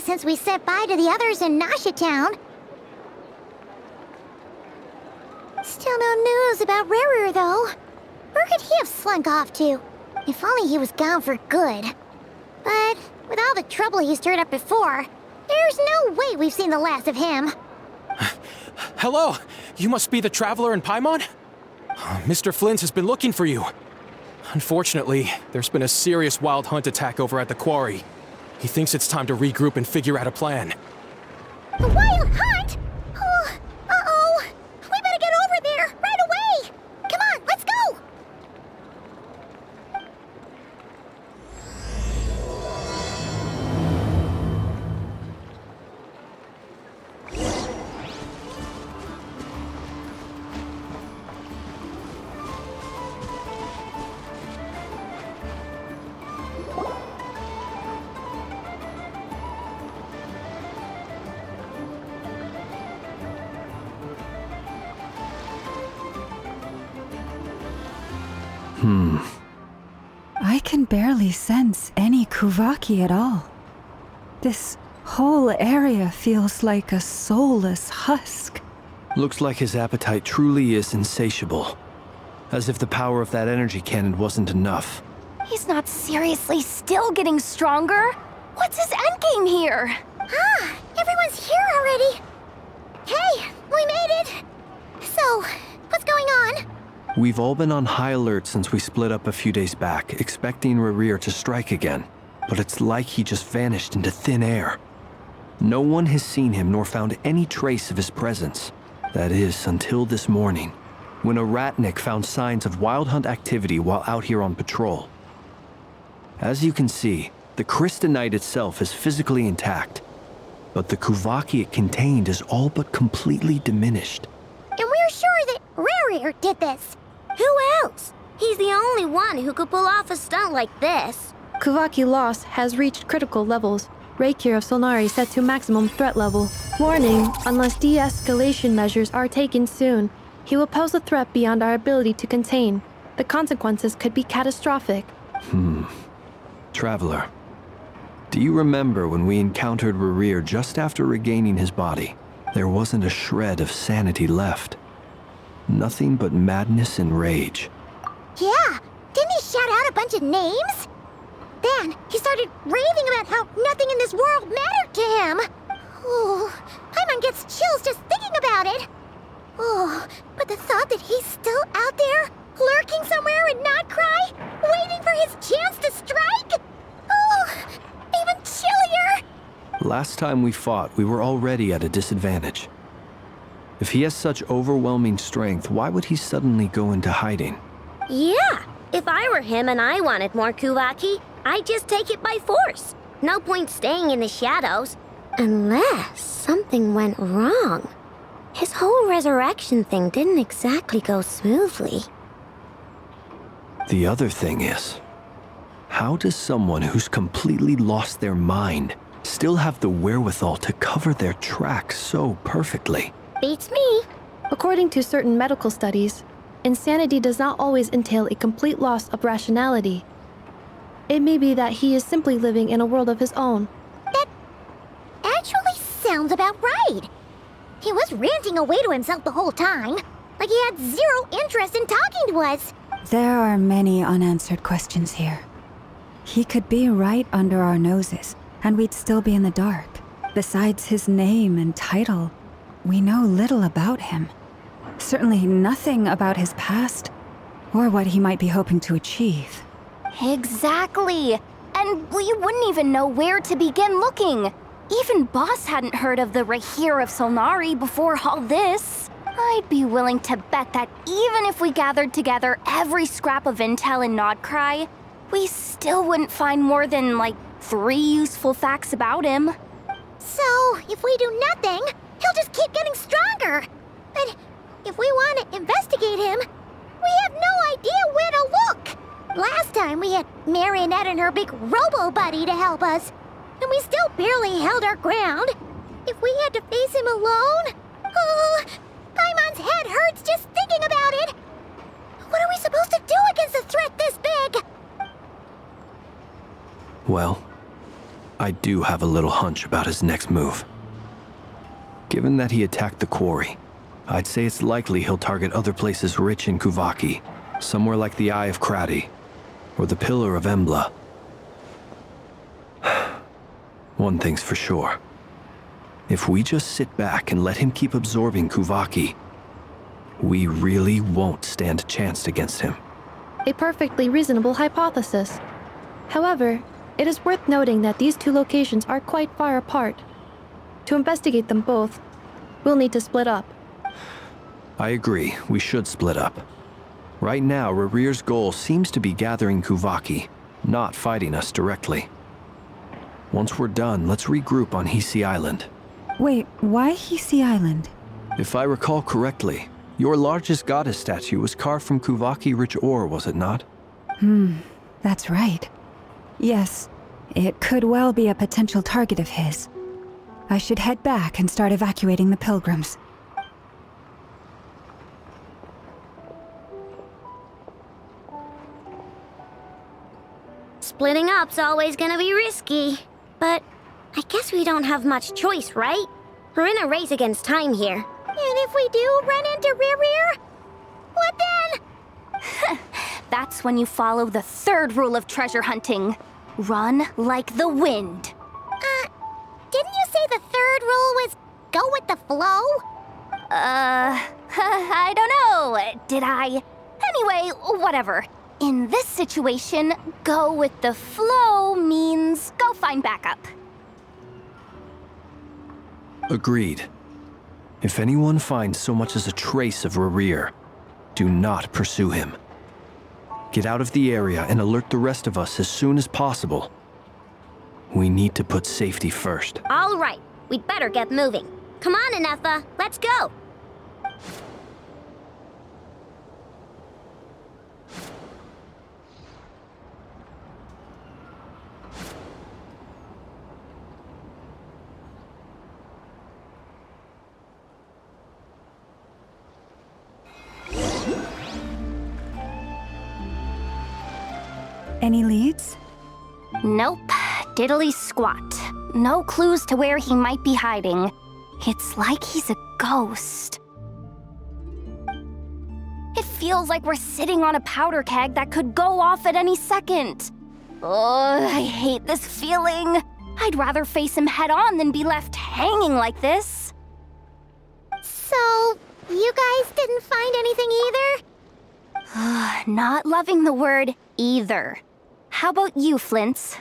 since we said bye to the others in Nasha Town. Still no news about Rarer, though. Where could he have slunk off to? If only he was gone for good. But with all the trouble he stirred up before, there's no way we've seen the last of him. Hello! You must be the traveler in Paimon? Mr. Flint has been looking for you. Unfortunately, there's been a serious wild hunt attack over at the quarry. He thinks it's time to regroup and figure out a plan. A wild hunt? Oh, uh-oh. We better get over there, right away! Come on, let's go! I can barely sense any Kuvaki at all. This whole area feels like a soulless husk. Looks like his appetite truly is insatiable. As if the power of that energy cannon wasn't enough. He's not seriously still getting stronger? What's his endgame here? Ah, everyone's here already. Hey, we made it. So, what's going on? We've all been on high alert since we split up a few days back, expecting Rarir to strike again. But it's like he just vanished into thin air. No one has seen him nor found any trace of his presence. That is, until this morning, when a ratnik found signs of wild hunt activity while out here on patrol. As you can see, the Crystonite itself is physically intact, but the Kuvaki it contained is all but completely diminished. And we're sure that Rarir did this. Who else? He's the only one who could pull off a stunt like this. Kuvaki loss has reached critical levels. Reikir of Solnari set to maximum threat level. Warning, unless de-escalation measures are taken soon, he will pose a threat beyond our ability to contain. The consequences could be catastrophic. Traveler, do you remember when we encountered Rarir just after regaining his body? There wasn't a shred of sanity left. Nothing but madness and rage. Yeah, didn't he shout out a bunch of names? Then he started raving about how nothing in this world mattered to him. Oh, Paimon gets chills just thinking about it. Oh, but the thought that he's still out there, lurking somewhere in Nod-Krai, waiting for his chance to strike? Oh, even chillier. Last time we fought, we were already at a disadvantage. If he has such overwhelming strength, why would he suddenly go into hiding? Yeah, if I were him and I wanted more Kuvaki, I'd just take it by force. No point staying in the shadows. Unless something went wrong. His whole resurrection thing didn't exactly go smoothly. The other thing is, how does someone who's completely lost their mind still have the wherewithal to cover their tracks so perfectly? Beats me. According to certain medical studies, insanity does not always entail a complete loss of rationality. It may be that he is simply living in a world of his own. That actually sounds about right. He was ranting away to himself the whole time, like he had zero interest in talking to us. There are many unanswered questions here. He could be right under our noses, and we'd still be in the dark. Besides his name and title, we know little about him. Certainly nothing about his past, or what he might be hoping to achieve. Exactly. And we wouldn't even know where to begin looking. Even Boss hadn't heard of the Rahere of Solnari before all this. I'd be willing to bet that even if we gathered together every scrap of intel in Nod-Krai, we still wouldn't find more than, like, 3 useful facts about him. So, if we do nothing, he'll just keep getting stronger. But if we want to investigate him, we have no idea where to look. Last time we had Marionette and her big robo-buddy to help us, and we still barely held our ground. If we had to face him alone, oh, Paimon's head hurts just thinking about it. What are we supposed to do against a threat this big? Well, I do have a little hunch about his next move. Given that he attacked the quarry, I'd say it's likely he'll target other places rich in Kuvaki, somewhere like the Eye of Krati, or the Pillar of Embla. One thing's for sure. If we just sit back and let him keep absorbing Kuvaki, we really won't stand a chance against him. A perfectly reasonable hypothesis. However, it is worth noting that these two locations are quite far apart. To investigate them both, we'll need to split up. I agree, we should split up. Right now, Rarir's goal seems to be gathering Kuvaki, not fighting us directly. Once we're done, let's regroup on Hisi Island. Wait, why Hisi Island? If I recall correctly, your largest goddess statue was carved from Kuvaki-rich ore, was it not? That's right. Yes, it could well be a potential target of his. I should head back and start evacuating the pilgrims. Splitting up's always gonna be risky. But I guess we don't have much choice, right? We're in a race against time here. And if we do run into Rear, what then? That's when you follow the third rule of treasure hunting. Run like the wind. Didn't you say the third rule was go with the flow? I don't know. Did I? Anyway, whatever. In this situation, go with the flow means go find backup. Agreed. If anyone finds so much as a trace of Rarir, do not pursue him. Get out of the area and alert the rest of us as soon as possible. We need to put safety first. All right, we'd better get moving. Come on, Anefa, let's go. Any leads? Nope. Diddly squat. No clues to where he might be hiding. It's like he's a ghost. It feels like we're sitting on a powder keg that could go off at any second. Ugh, I hate this feeling. I'd rather face him head on than be left hanging like this. So, you guys didn't find anything either? Not loving the word either. How about you, Flints?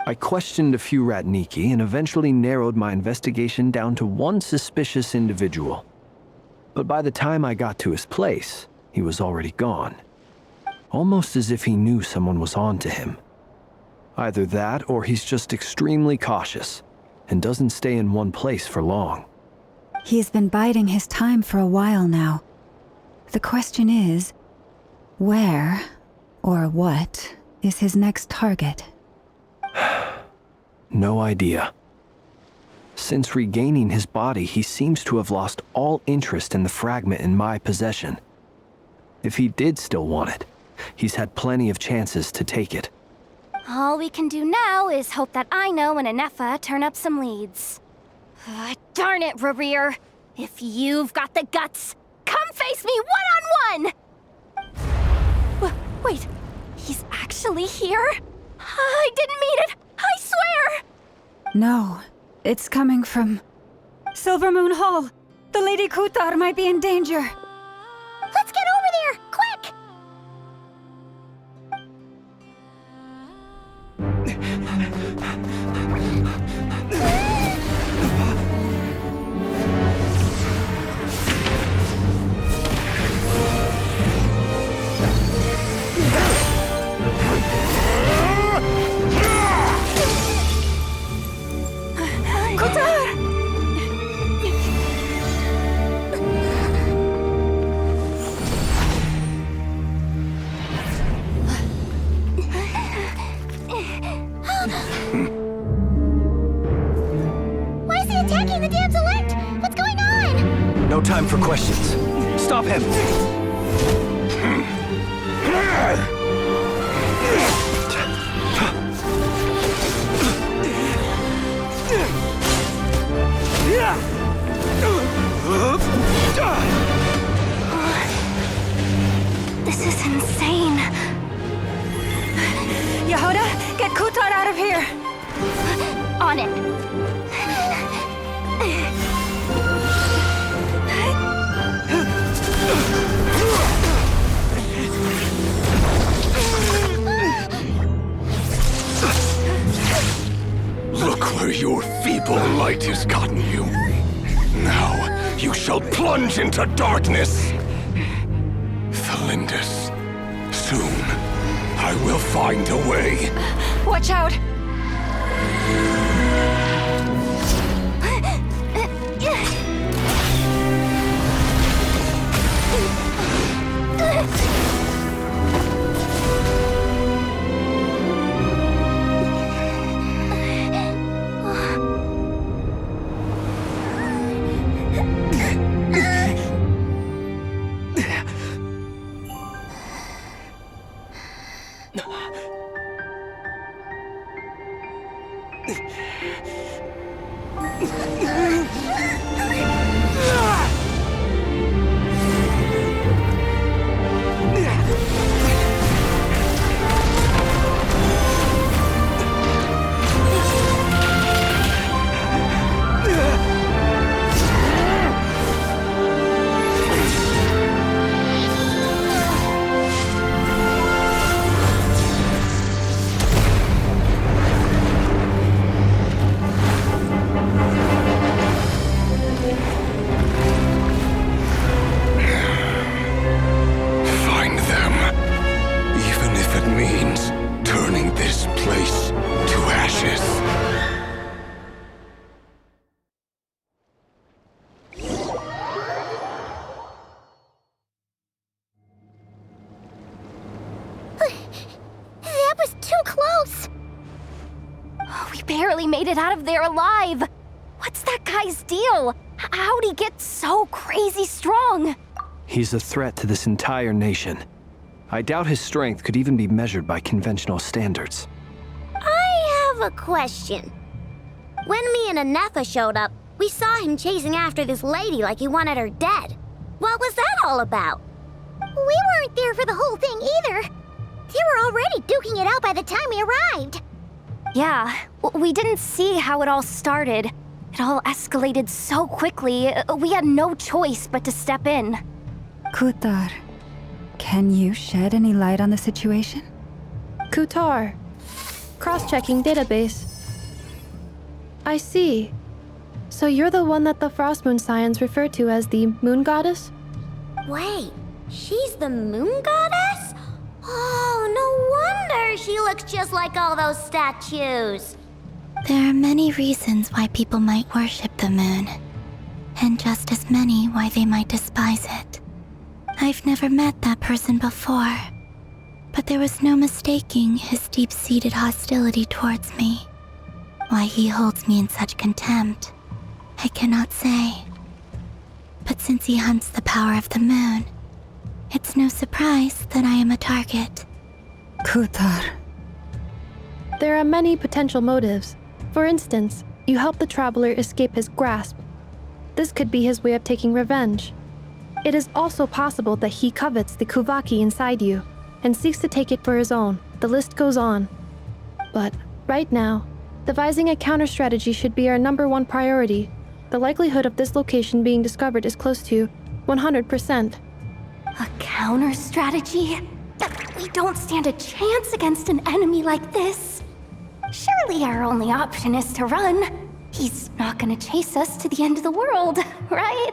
I questioned a few Ratniki and eventually narrowed my investigation down to one suspicious individual. But by the time I got to his place, he was already gone. Almost as if he knew someone was on to him. Either that or he's just extremely cautious and doesn't stay in one place for long. He's been biding his time for a while now. The question is, where or what is his next target? No idea. Since regaining his body, he seems to have lost all interest in the fragment in my possession. If he did still want it, he's had plenty of chances to take it. All we can do now is hope that Aino and Anefa turn up some leads. Darn it, Rarir! If you've got the guts, come face me one-on-one! Wait, he's actually here? I didn't mean it! I swear! No, it's coming from Silver Moon Hall. The Lady Kutar might be in danger. Let's get over there, quick! Why is he attacking the damn select? What's going on? No time for questions. Stop him! Your feeble light has gotten you. Now, you shall plunge into darkness. Thalindus, soon, I will find a way. Watch out! Barely made it out of there alive. What's that guy's deal? How'd he get so crazy strong? He's a threat to this entire nation. I doubt his strength could even be measured by conventional standards. I have a question. When me and Anetha showed up, we saw him chasing after this lady like he wanted her dead. What was that all about? We weren't there for the whole thing either. They were already duking it out by the time we arrived. Yeah, we didn't see how it all started. It all escalated so quickly, we had no choice but to step in. Kutar, can you shed any light on the situation? Kutar. Cross-checking database. I see. So you're the one that the Frost Moon Scions refer to as the Moon Goddess? Wait, she's the Moon Goddess? Oh, no wonder she looks just like all those statues. There are many reasons why people might worship the moon, and just as many why they might despise it. I've never met that person before, but there was no mistaking his deep-seated hostility towards me. Why he holds me in such contempt, I cannot say. But since he hunts the power of the moon, it's no surprise that I am a target. Kutar. There are many potential motives. For instance, you help the traveler escape his grasp. This could be his way of taking revenge. It is also possible that he covets the Kuvaki inside you and seeks to take it for his own. The list goes on. But right now, devising a counter strategy should be our #1 priority. The likelihood of this location being discovered is close to 100%. A counter strategy? We don't stand a chance against an enemy like this. Surely our only option is to run. He's not gonna chase us to the end of the world, right?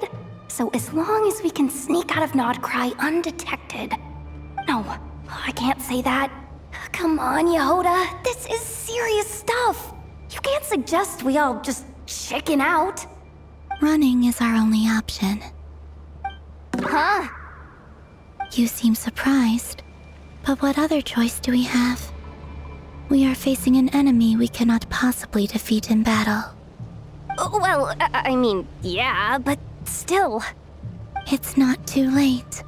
So as long as we can sneak out of Nod-Krai undetected. No, I can't say that. Come on, Yehoda, this is serious stuff. You can't suggest we all just chicken out. Running is our only option. Huh? You seem surprised, but what other choice do we have? We are facing an enemy we cannot possibly defeat in battle. Well, I mean, yeah, but still. It's not too late.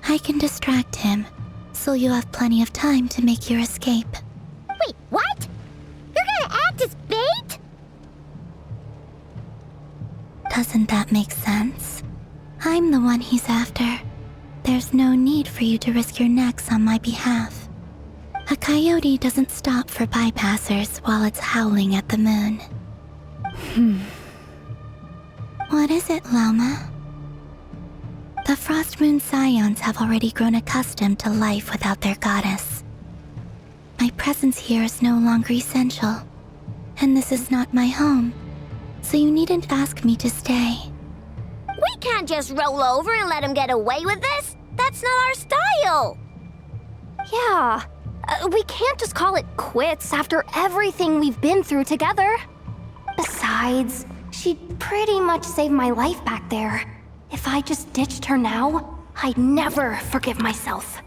I can distract him, so you'll have plenty of time to make your escape. Wait, what? You're gonna act as bait? Doesn't that make sense? I'm the one he's after. There's no need for you to risk your necks on my behalf. A coyote doesn't stop for bypassers while it's howling at the moon. What is it, Loma? The Frost Moon Scions have already grown accustomed to life without their goddess. My presence here is no longer essential. And this is not my home, so you needn't ask me to stay. We can't just roll over and let him get away with this. That's not our style. Yeah, we can't just call it quits after everything we've been through together. Besides, she'd pretty much saved my life back there. If I just ditched her now, I'd never forgive myself.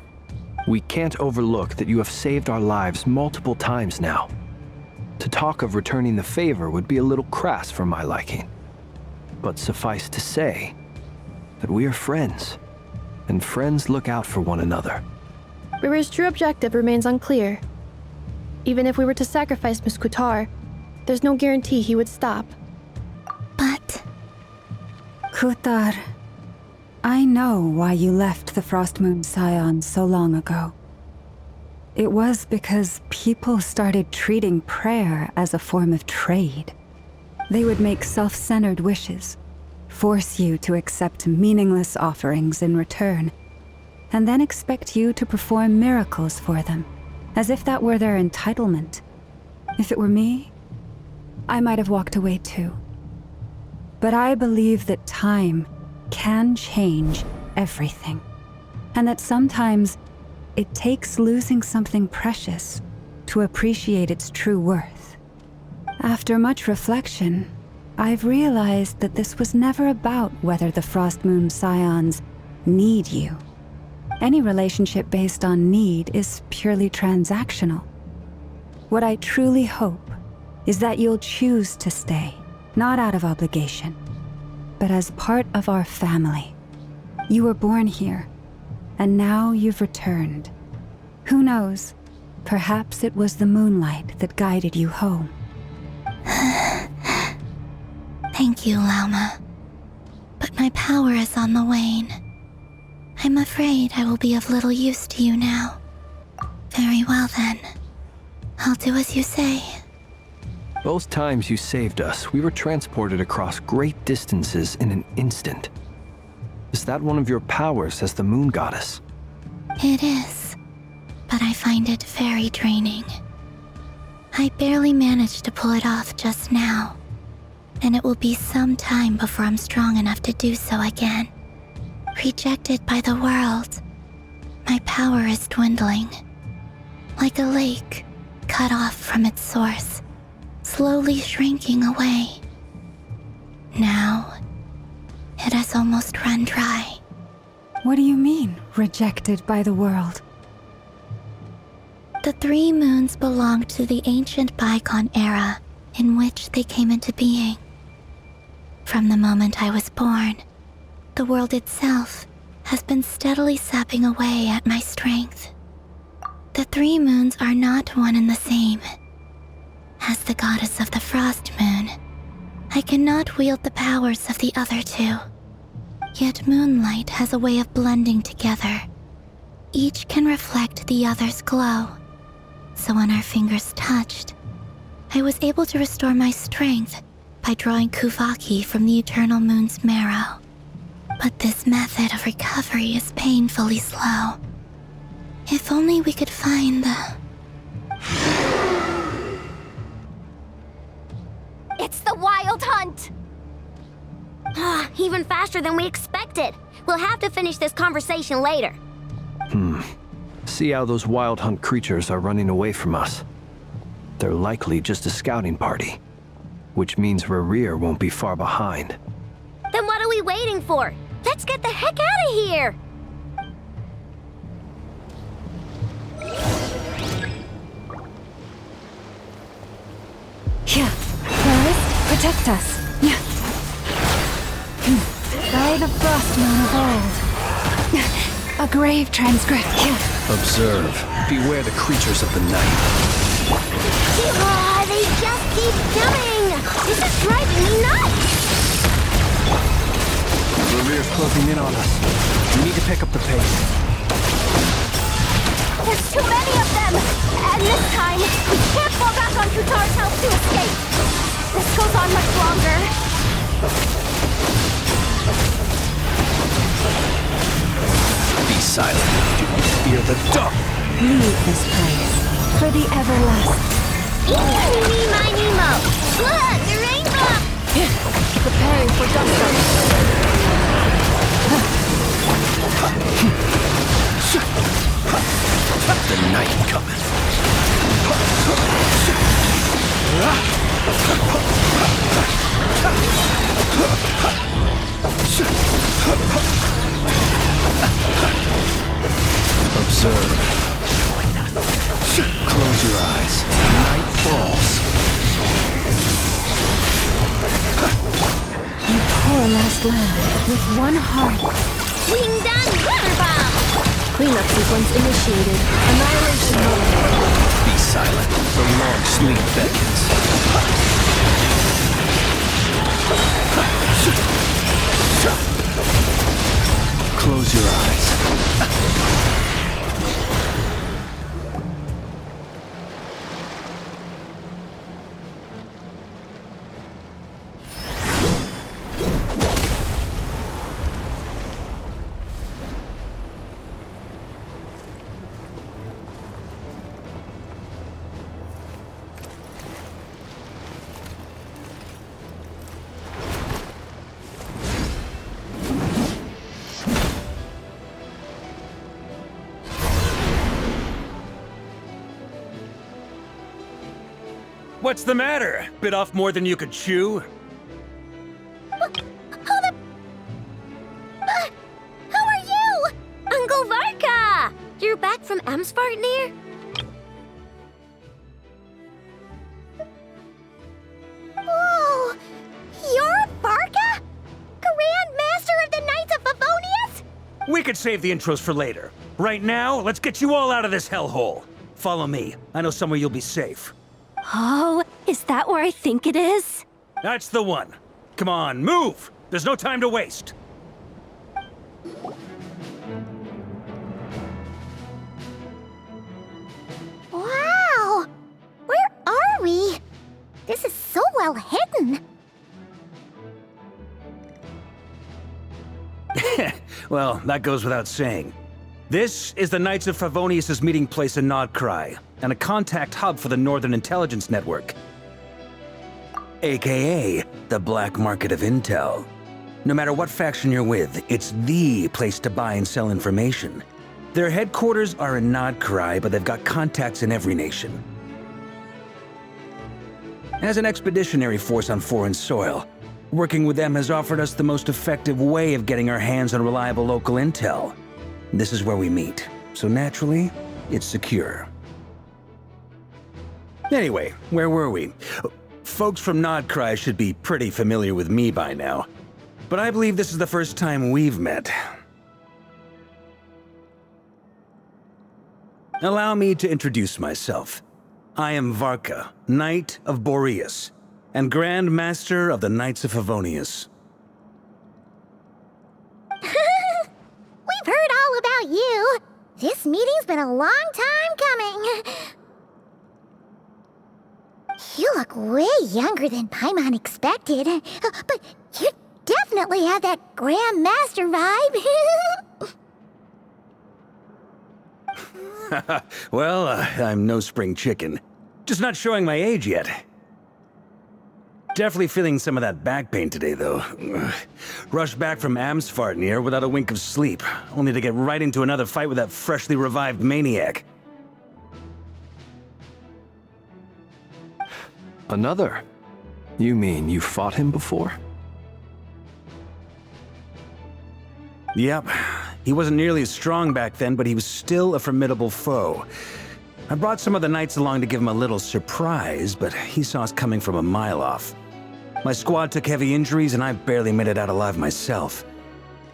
We can't overlook that you have saved our lives multiple times now. To talk of returning the favor would be a little crass for my liking. But suffice to say that we are friends, and friends look out for one another. Riri's true objective remains unclear. Even if we were to sacrifice Miss Kutar, there's no guarantee he would stop. But Kutar, I know why you left the Frost Moon Scions so long ago. It was because people started treating prayer as a form of trade. They would make self-centered wishes, force you to accept meaningless offerings in return, and then expect you to perform miracles for them, as if that were their entitlement. If it were me, I might have walked away too. But I believe that time can change everything, and that sometimes it takes losing something precious to appreciate its true worth. After much reflection, I've realized that this was never about whether the Frost Moon Scions need you. Any relationship based on need is purely transactional. What I truly hope is that you'll choose to stay, not out of obligation, but as part of our family. You were born here, and now you've returned. Who knows? Perhaps it was the moonlight that guided you home. thank you, Lauma. But my power is on the wane. I'm afraid I will be of little use to you now. Very well then. I'll do as you say. Both times you saved us, we were transported across great distances in an instant. Is that one of your powers as the Moon Goddess? It is, but I find it very draining. I barely managed to pull it off just now, and it will be some time before I'm strong enough to do so again. Rejected by the world, my power is dwindling. Like a lake cut off from its source, slowly shrinking away. Now, it has almost run dry. What do you mean, rejected by the world? The 3 moons belonged to the ancient bygone era in which they came into being. From the moment I was born, the world itself has been steadily sapping away at my strength. The 3 moons are not one and the same. As the goddess of the Frost Moon, I cannot wield the powers of the other 2. Yet moonlight has a way of blending together. Each can reflect the other's glow. So when our fingers touched, I was able to restore my strength by drawing Kuvaki from the eternal moon's marrow. But this method of recovery is painfully slow. If only we could find the... It's the Wild Hunt! Even faster than we expected. We'll have to finish this conversation later. See how those Wild Hunt creatures are running away from us. They're likely just a scouting party, which means Rerir won't be far behind. Then what are we waiting for? Let's get the heck out of here! Yeah, Forest, protect us. Yeah. By the Frost Moon of old. A grave transgressed. Yeah. Observe. Beware the creatures of the night. They just keep coming! This is driving me nuts! Rerir's closing in on us. We need to pick up the pace. There's too many of them! And this time, we can't fall back on Kutar's house to escape! This goes on much longer. Be silent. Do you fear the dark? Leave this place for the everlasting. Eeny, miny, mo. Look, the rainbow! Preparing for jump The night cometh. Observe. Close your eyes. Night falls. You poor last land, with one heart. Winged on water bomb! Cleanup sequence initiated. Annihilation mode. Be silent. The long sleep beckons. Close your eyes. What's the matter? Bit off more than you could chew? How are you? Uncle Varka! You're back from Amsvartnir? Whoa! You're Varka? Grand Master of the Knights of Favonius? We could save the intros for later. Right now, let's get you all out of this hellhole. Follow me. I know somewhere you'll be safe. Oh, is that where I think it is? That's the one. Come on, move! There's no time to waste. Wow! Where are we? This is so well hidden. Well, that goes without saying. This is the Knights of Favonius' meeting place in Nod-Krai, and a contact hub for the Northern Intelligence Network. AKA, the black market of intel. No matter what faction you're with, it's the place to buy and sell information. Their headquarters are in Nod-Krai, but they've got contacts in every nation. As an expeditionary force on foreign soil, working with them has offered us the most effective way of getting our hands on reliable local intel. This is where we meet, so naturally, it's secure. Anyway, where were we? Folks from Nod-Krai should be pretty familiar with me by now, but I believe this is the first time we've met. Allow me to introduce myself. I am Varka, Knight of Boreas, and Grand Master of the Knights of Favonius. We've heard all about you. This meeting's been a long time coming. You look way younger than Paimon expected, but you definitely have that Grand Master vibe. Well, I'm no spring chicken. Just not showing my age yet. Definitely feeling some of that back pain today, though. Rushed back from Amsvartnir without a wink of sleep, only to get right into another fight with that freshly revived maniac. Another? You mean you fought him before? Yep. He wasn't nearly as strong back then, but he was still a formidable foe. I brought some of the knights along to give him a little surprise, but he saw us coming from a mile off. My squad took heavy injuries, and I barely made it out alive myself.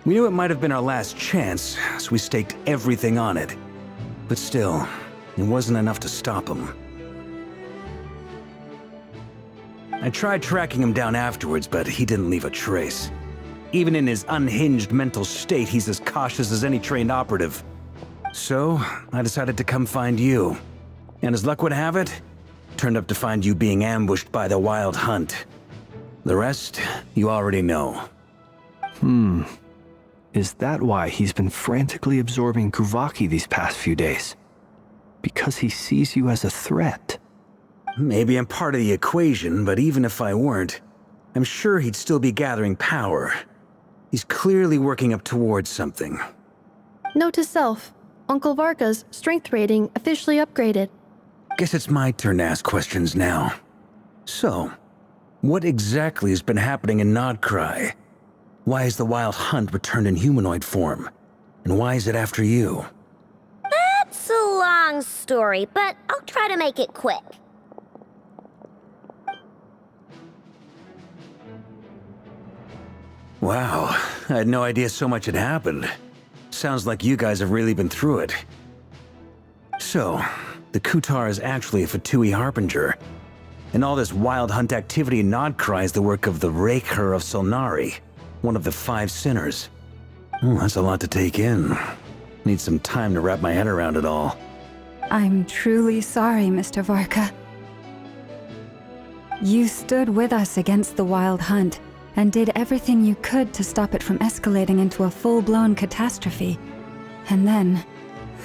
We knew it might have been our last chance, so we staked everything on it. But still, it wasn't enough to stop him. I tried tracking him down afterwards, but he didn't leave a trace. Even in his unhinged mental state, he's as cautious as any trained operative. So, I decided to come find you. And as luck would have it, turned up to find you being ambushed by the Wild Hunt. The rest, you already know. Is that why he's been frantically absorbing Kuvaki these past few days? Because he sees you as a threat? maybe I'm part of the equation, but even if I weren't, I'm sure he'd still be gathering power. He's clearly working up towards something. Note to self, Uncle Varka's strength rating officially upgraded. Guess it's my turn to ask questions now. So, what exactly has been happening in Nod-Krai? Why has the Wild Hunt returned in humanoid form? And why is it after you? That's a long story, but I'll try to make it quick. Wow, I had no idea so much had happened. Sounds like you guys have really been through it. So, the Kutar is actually a Fatui Harbinger. And all this Wild Hunt activity in Nod-Krai is the work of the Raker of Solnari, one of the 5 sinners. Oh, that's a lot to take in. Need some time to wrap my head around it all. I'm truly sorry, Mr. Varka. You stood with us against the Wild Hunt and did everything you could to stop it from escalating into a full-blown catastrophe. And then,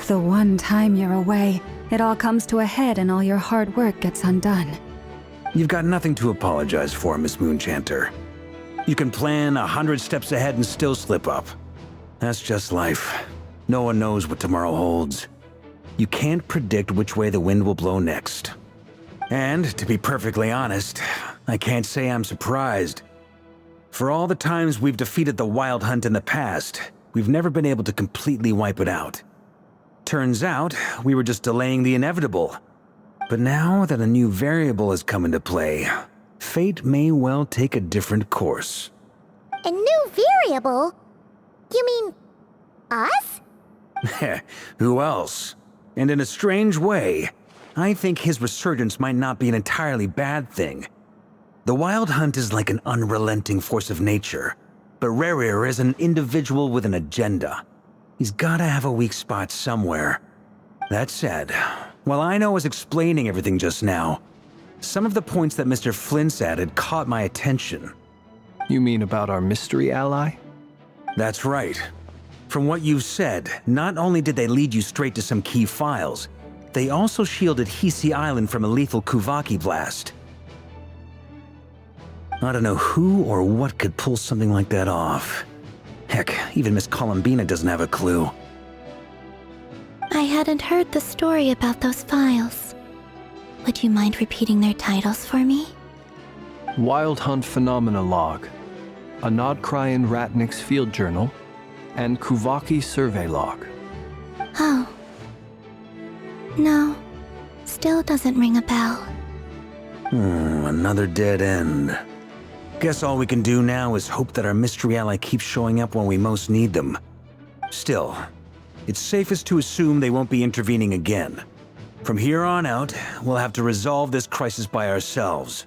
the one time you're away, it all comes to a head and all your hard work gets undone. You've got nothing to apologize for, Miss Moonchanter. You can plan 100 steps ahead and still slip up. That's just life. No one knows what tomorrow holds. You can't predict which way the wind will blow next. And, to be perfectly honest, I can't say I'm surprised. For all the times we've defeated the Wild Hunt in the past, we've never been able to completely wipe it out. Turns out, we were just delaying the inevitable. But now that a new variable has come into play, fate may well take a different course. A new variable? You mean us? Who else? And in a strange way, I think his resurgence might not be an entirely bad thing. The Wild Hunt is like an unrelenting force of nature, but Rerir is an individual with an agenda. He's gotta have a weak spot somewhere. That said, while I was explaining everything just now, some of the points that Mr. Flint's added caught my attention. You mean about our mystery ally? That's right. From what you've said, not only did they lead you straight to some key files, they also shielded Hisi Island from a lethal Kuvaki blast. I don't know who or what could pull something like that off. Heck, even Miss Columbina doesn't have a clue. I hadn't heard the story about those files. Would you mind repeating their titles for me? Wild Hunt Phenomena Log, a Nod-Krai and Ratnik's Field Journal, and Kuvaki Survey Log. Oh. No, still doesn't ring a bell. Another dead end. Guess all we can do now is hope that our mystery ally keeps showing up when we most need them. Still, it's safest to assume they won't be intervening again. From here on out, we'll have to resolve this crisis by ourselves.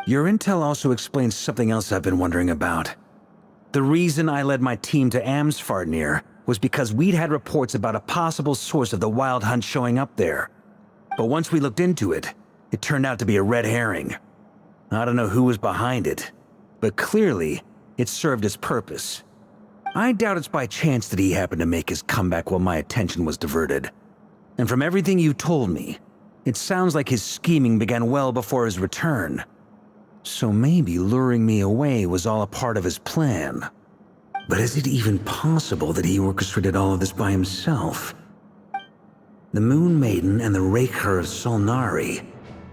Your intel also explains something else I've been wondering about. The reason I led my team to Amsfarnir was because we'd had reports about a possible source of the Wild Hunt showing up there. But once we looked into it, it turned out to be a red herring. I don't know who was behind it, but clearly, it served its purpose. I doubt it's by chance that he happened to make his comeback while my attention was diverted. And from everything you told me, it sounds like his scheming began well before his return. So maybe luring me away was all a part of his plan. But is it even possible that he orchestrated all of this by himself? The Moon Maiden and the Raker of Solnari,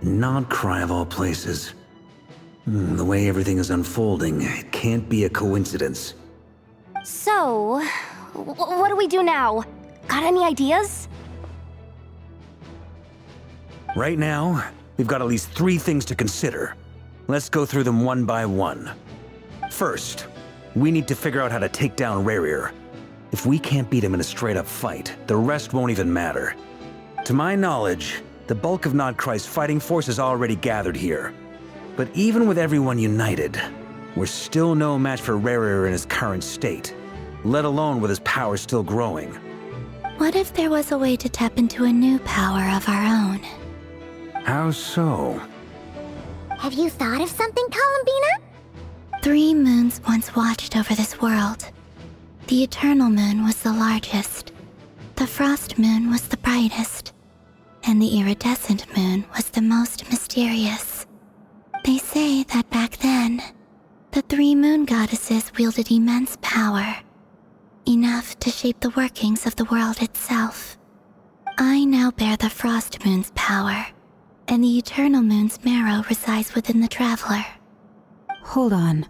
Nod-Krai of all places. The way everything is unfolding, it can't be a coincidence. So, what do we do now? Got any ideas? Right now, we've got at least 3 things to consider. Let's go through them one by one. First, we need to figure out how to take down Rerir. If we can't beat him in a straight-up fight, the rest won't even matter. To my knowledge, the bulk of Nod-Krai's fighting force is already gathered here. But even with everyone united, we're still no match for Rerir in his current state, let alone with his power still growing. What if there was a way to tap into a new power of our own? How so? Have you thought of something, Columbina? 3 moons once watched over this world. The Eternal Moon was the largest. The Frost Moon was the brightest. And the iridescent moon was the most mysterious. They say that back then, the 3 moon goddesses wielded immense power, enough to shape the workings of the world itself. I now bear the frost moon's power, and the eternal moon's marrow resides within the traveler. Hold on.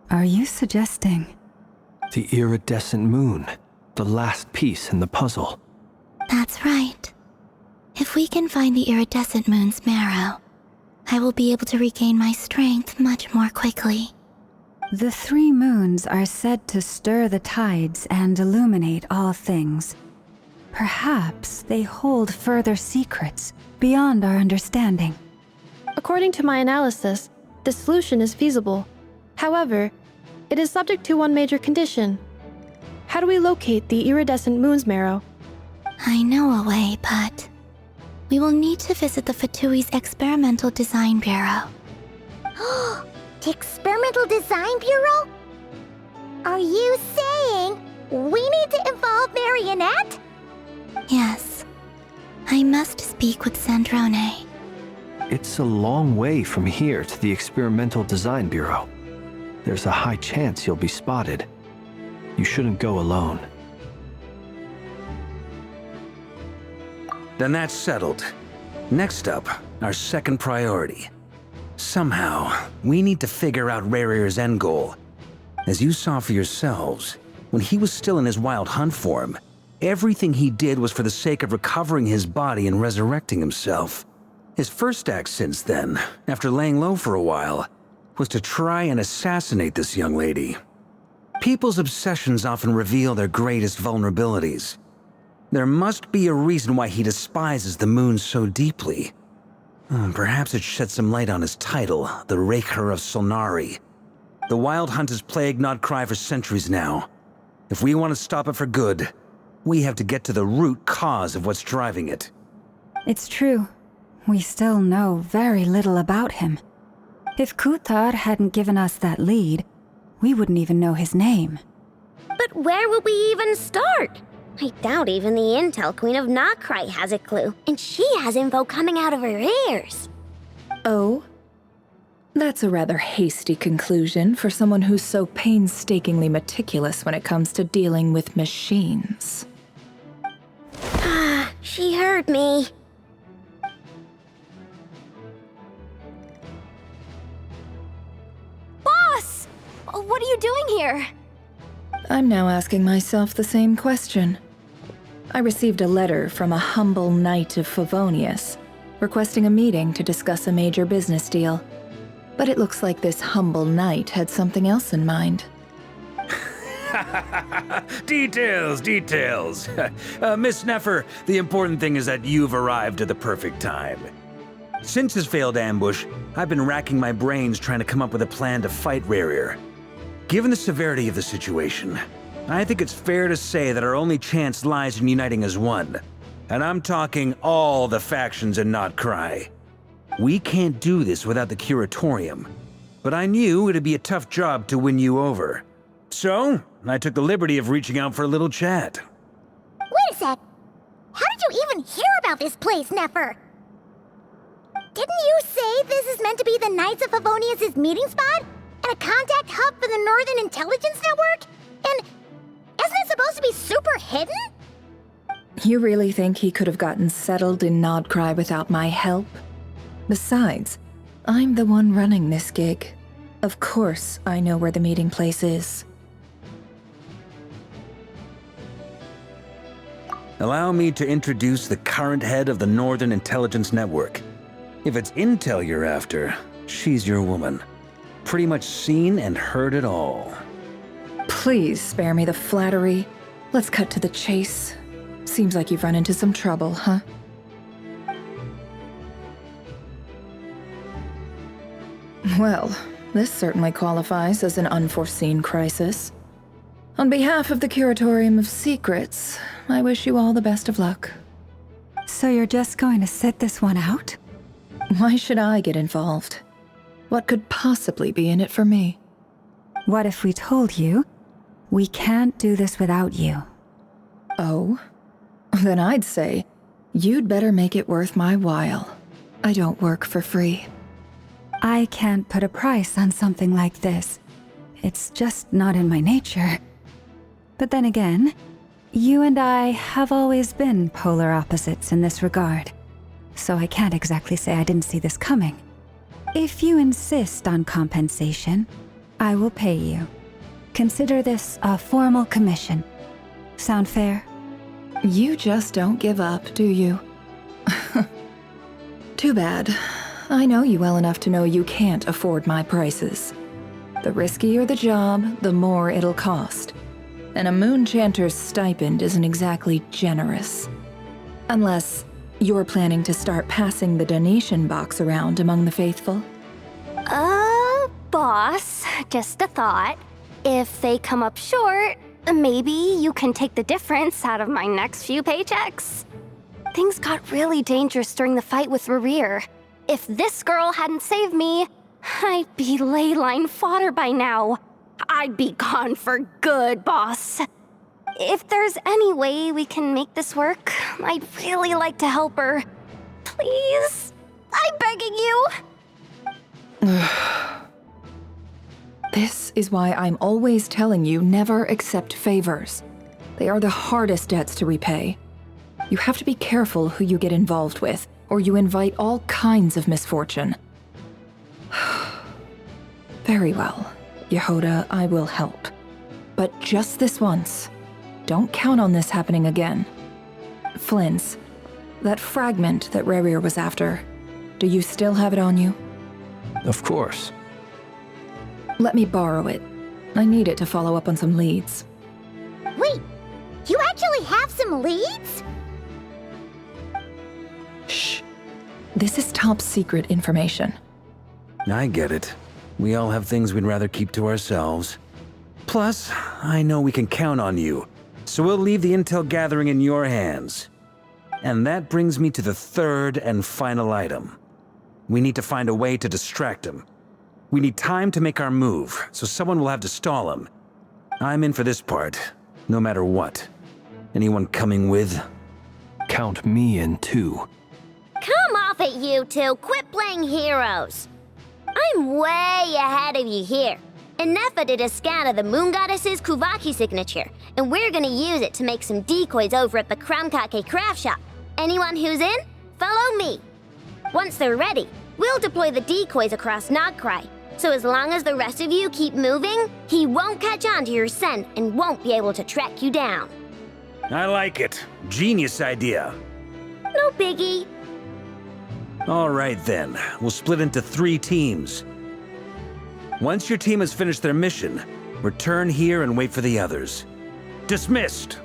Are you suggesting? The iridescent moon, the last piece in the puzzle. That's right. If we can find the iridescent moon's marrow, I will be able to regain my strength much more quickly. The 3 moons are said to stir the tides and illuminate all things. Perhaps they hold further secrets beyond our understanding. According to my analysis, the solution is feasible. However, it is subject to one major condition. How do we locate the iridescent moon's marrow? I know a way, but we will need to visit the Fatui's Experimental Design Bureau. The Experimental Design Bureau? Are you saying we need to involve Marionette? Yes. I must speak with Sandrone. It's a long way from here to the Experimental Design Bureau. There's a high chance you'll be spotted. You shouldn't go alone. Then that's settled. Next up, our second priority. Somehow, we need to figure out Rarir's end goal. As you saw for yourselves, when he was still in his wild hunt form, everything he did was for the sake of recovering his body and resurrecting himself. His first act since then, after laying low for a while, was to try and assassinate this young lady. People's obsessions often reveal their greatest vulnerabilities. There must be a reason why he despises the moon so deeply. Perhaps it sheds some light on his title, the Raker of Solnari. The Wild Hunt has plagued Nod-Krai for centuries now. If we want to stop it for good, we have to get to the root cause of what's driving it. It's true. We still know very little about him. If Kuthar hadn't given us that lead, we wouldn't even know his name. But where would we even start? I doubt even the Intel Queen of Nod-Krai has a clue, and she has info coming out of her ears. Oh? That's a rather hasty conclusion for someone who's so painstakingly meticulous when it comes to dealing with machines. She heard me. Boss! What are you doing here? I'm now asking myself the same question. I received a letter from a humble knight of Favonius, requesting a meeting to discuss a major business deal. But it looks like this humble knight had something else in mind. Details. Miss Neffer, the important thing is that you've arrived at the perfect time. Since his failed ambush, I've been racking my brains trying to come up with a plan to fight Rarir. Given the severity of the situation, I think it's fair to say that our only chance lies in uniting as one. And I'm talking all the factions in Nod-Krai. We can't do this without the Curatorium, but I knew it'd be a tough job to win you over. So, I took the liberty of reaching out for a little chat. Wait a sec. How did you even hear about this place, Neffer? Didn't you say this is meant to be the Knights of Favonius' meeting spot? And a contact hub for the Northern Intelligence Network? And isn't it supposed to be super hidden? You really think he could have gotten settled in Nod-Krai without my help? Besides, I'm the one running this gig. Of course I know where the meeting place is. Allow me to introduce the current head of the Northern Intelligence Network. If it's intel you're after, she's your woman. Pretty much seen and heard it all. Please spare me the flattery. Let's cut to the chase. Seems like you've run into some trouble, huh? Well, this certainly qualifies as an unforeseen crisis. On behalf of the Curatorium of Secrets, I wish you all the best of luck. So you're just going to sit this one out? Why should I get involved? What could possibly be in it for me? What if we told you we can't do this without you? Oh? Then I'd say, You'd better make it worth my while. I don't work for free. I can't put a price on something like this. It's just not in my nature. But then again, you and I have always been polar opposites in this regard, so I can't exactly say I didn't see this coming. If you insist on compensation, I will pay you. Consider this a formal commission. Sound fair? You just don't give up, do you? Too bad. I know you well enough to know you can't afford my prices. The riskier the job, the more it'll cost. And a moon chanter's stipend isn't exactly generous. Unless you're planning to start passing the donation box around among the faithful. Boss, just a thought. If they come up short, maybe you can take the difference out of my next few paychecks. Things got really dangerous during the fight with Rerir. If this girl hadn't saved me, I'd be ley line fodder by now. I'd be gone for good, boss. If there's any way we can make this work, I'd really like to help her. Please? I'm begging you. This is why I'm always telling you never accept favors. They are the hardest debts to repay. You have to be careful who you get involved with, or you invite all kinds of misfortune. Very well, Yehoda, I will help. But just this once. Don't count on this happening again. Flynn's, that fragment that Rerir was after, do you still have it on you? Of course. Let me borrow it. I need it to follow up on some leads. Wait, you actually have some leads? Shh. This is top secret information. I get it. We all have things we'd rather keep to ourselves. Plus, I know we can count on you, so we'll leave the intel gathering in your hands. And that brings me to the third and final item. We need to find a way to distract him. We need time to make our move, so someone will have to stall him. I'm in for this part, no matter what. Anyone coming with? Count me in too. Come off it, you two. Quit playing heroes. I'm way ahead of you here. Nefa did a scan of the Moon Goddess's Kuvaki signature, and we're gonna use it to make some decoys over at the Kramkake craft shop. Anyone who's in, follow me. Once they're ready, we'll deploy the decoys across Nod-Krai. So as long as the rest of you keep moving, he won't catch on to your scent and won't be able to track you down. I like it. Genius idea. No biggie. All right then, we'll split into 3 teams. Once your team has finished their mission, return here and wait for the others. Dismissed!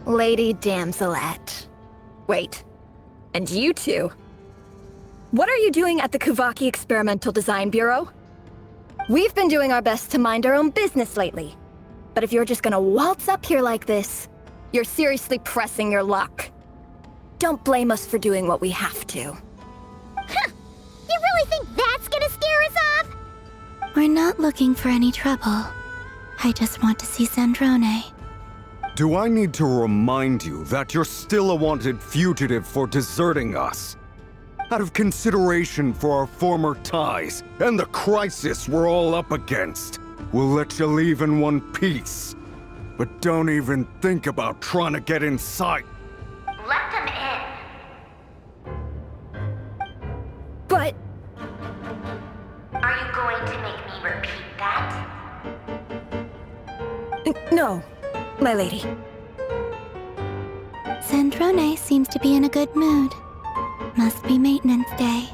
Lady Damselette. Wait, and you two? What are you doing at the Kuvaki Experimental Design Bureau? We've been doing our best to mind our own business lately. But if you're just gonna waltz up here like this, you're seriously pressing your luck. Don't blame us for doing what we have to. Huh! You really think that's gonna scare us off? We're not looking for any trouble. I just want to see Zandrone. Do I need to remind you that you're still a wanted fugitive for deserting us? Out of consideration for our former ties and the crisis we're all up against, we'll let you leave in one piece. But don't even think about trying to get inside. Let them in. But... Are you going to make me repeat that? No, my lady. Zandrone seems to be in a good mood. Must be maintenance day.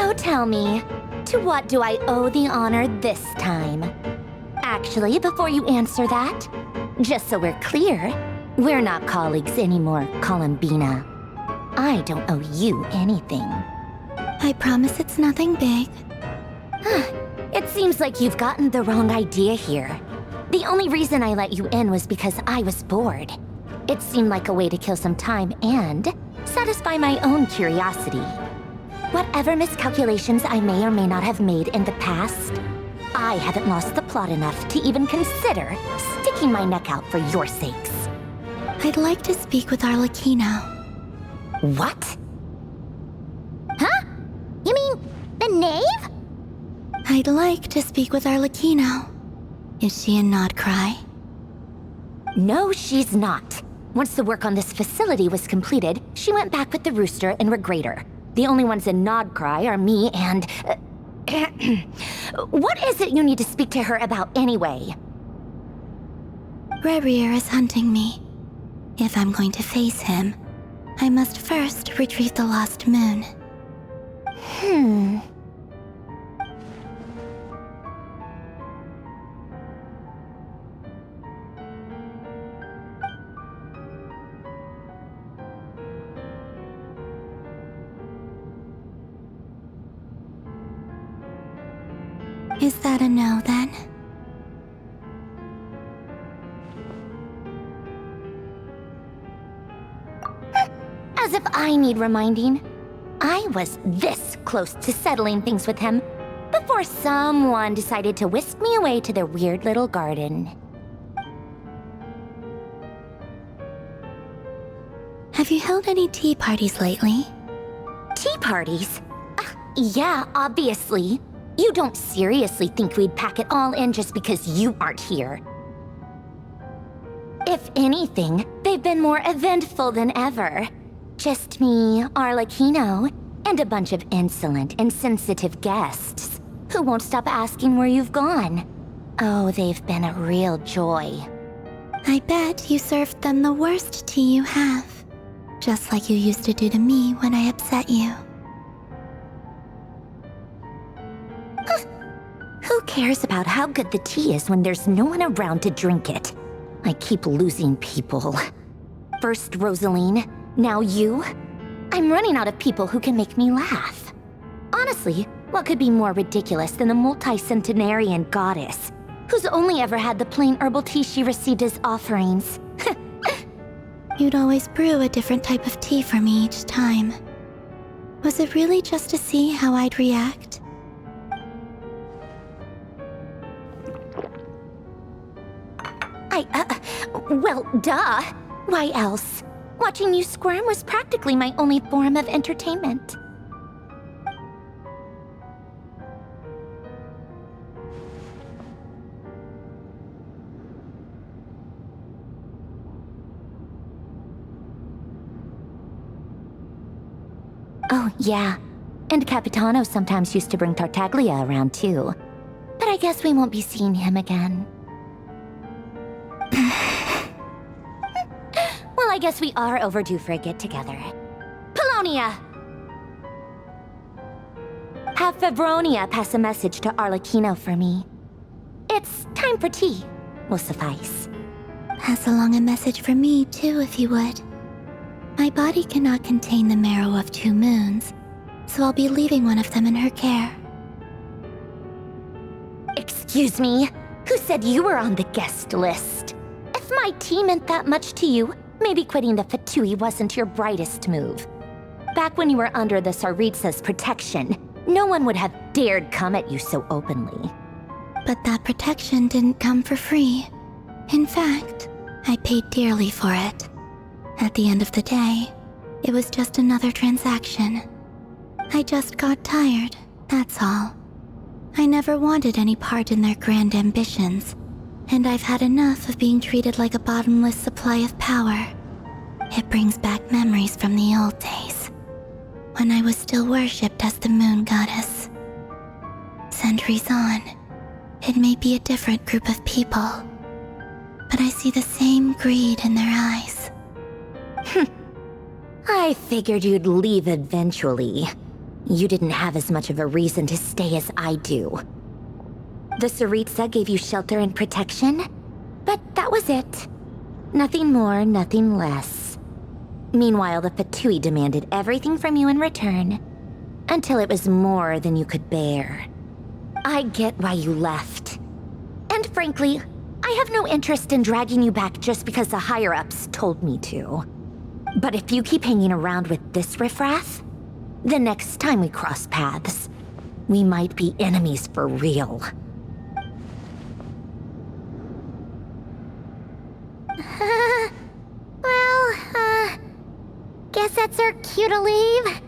So tell me, to what do I owe the honor this time? Actually, before you answer that, just so we're clear, we're not colleagues anymore, Columbina. I don't owe you anything. I promise it's nothing big. It seems like you've gotten the wrong idea here. The only reason I let you in was because I was bored. It seemed like a way to kill some time and satisfy my own curiosity. Whatever miscalculations I may or may not have made in the past, I haven't lost the plot enough to even consider sticking my neck out for your sakes. I'd like to speak with Arlecchino. What? Huh? You mean the knave? I'd like to speak with Arlecchino. Is she in Nod-Krai? No, she's not. Once the work on this facility was completed, she went back with the Rooster and Regrator. The only ones in Nod-Krai are me and... What is it you need to speak to her about anyway? Rerir is hunting me. If I'm going to face him, I must first retrieve the lost moon. Is that a no, then? As if I need reminding. I was this close to settling things with him before someone decided to whisk me away to their weird little garden. Have you held any tea parties lately? Tea parties? Yeah, obviously. You don't seriously think we'd pack it all in just because you aren't here. If anything, they've been more eventful than ever. Just me, Arlecchino, and a bunch of insolent, insensitive guests who won't stop asking where you've gone. Oh, they've been a real joy. I bet you served them the worst tea you have. Just like you used to do to me when I upset you. Who cares about how good the tea is when there's no one around to drink it? I keep losing people. First Rosaline, now you. I'm running out of people who can make me laugh. Honestly, what could be more ridiculous than the multi-centenarian goddess, who's only ever had the plain herbal tea she received as offerings? You'd always brew a different type of tea for me each time. Was it really just to see how I'd react? Well, duh. Why else? Watching you squirm was practically my only form of entertainment. Oh, yeah. And Capitano sometimes used to bring Tartaglia around, too. But I guess we won't be seeing him again. Well, I guess we are overdue for a get-together. Polonia! Have Fevronia pass a message to Arlecchino for me. It's time for tea. Will suffice. Pass along a message for me, too, if you would. My body cannot contain the marrow of 2 moons, so I'll be leaving one of them in her care. Excuse me? Who said you were on the guest list? If my tea meant that much to you, maybe quitting the Fatui wasn't your brightest move. Back when you were under the Tsaritsa's protection, no one would have dared come at you so openly. But that protection didn't come for free. In fact, I paid dearly for it. At the end of the day, it was just another transaction. I just got tired, that's all. I never wanted any part in their grand ambitions, and I've had enough of being treated like a bottomless supply of power. It brings back memories from the old days, when I was still worshipped as the moon goddess. Centuries on, it may be a different group of people, but I see the same greed in their eyes. I figured you'd leave eventually. You didn't have as much of a reason to stay as I do. The Tsaritsa gave you shelter and protection, but that was it. Nothing more, nothing less. Meanwhile, the Fatui demanded everything from you in return, until it was more than you could bear. I get why you left. And frankly, I have no interest in dragging you back just because the higher-ups told me to. But if you keep hanging around with this riffraff, the next time we cross paths, we might be enemies for real. Guess that's our cue to leave.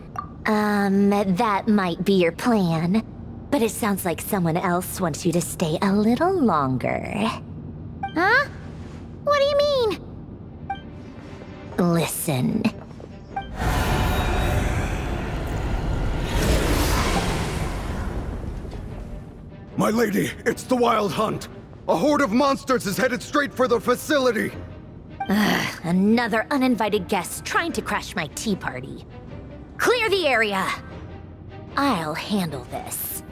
That might be your plan. But it sounds like someone else wants you to stay a little longer. Huh? What do you mean? Listen. My lady, it's the Wild Hunt. A horde of monsters is headed straight for the facility. Another uninvited guest trying to crash my tea party. Clear the area! I'll handle this.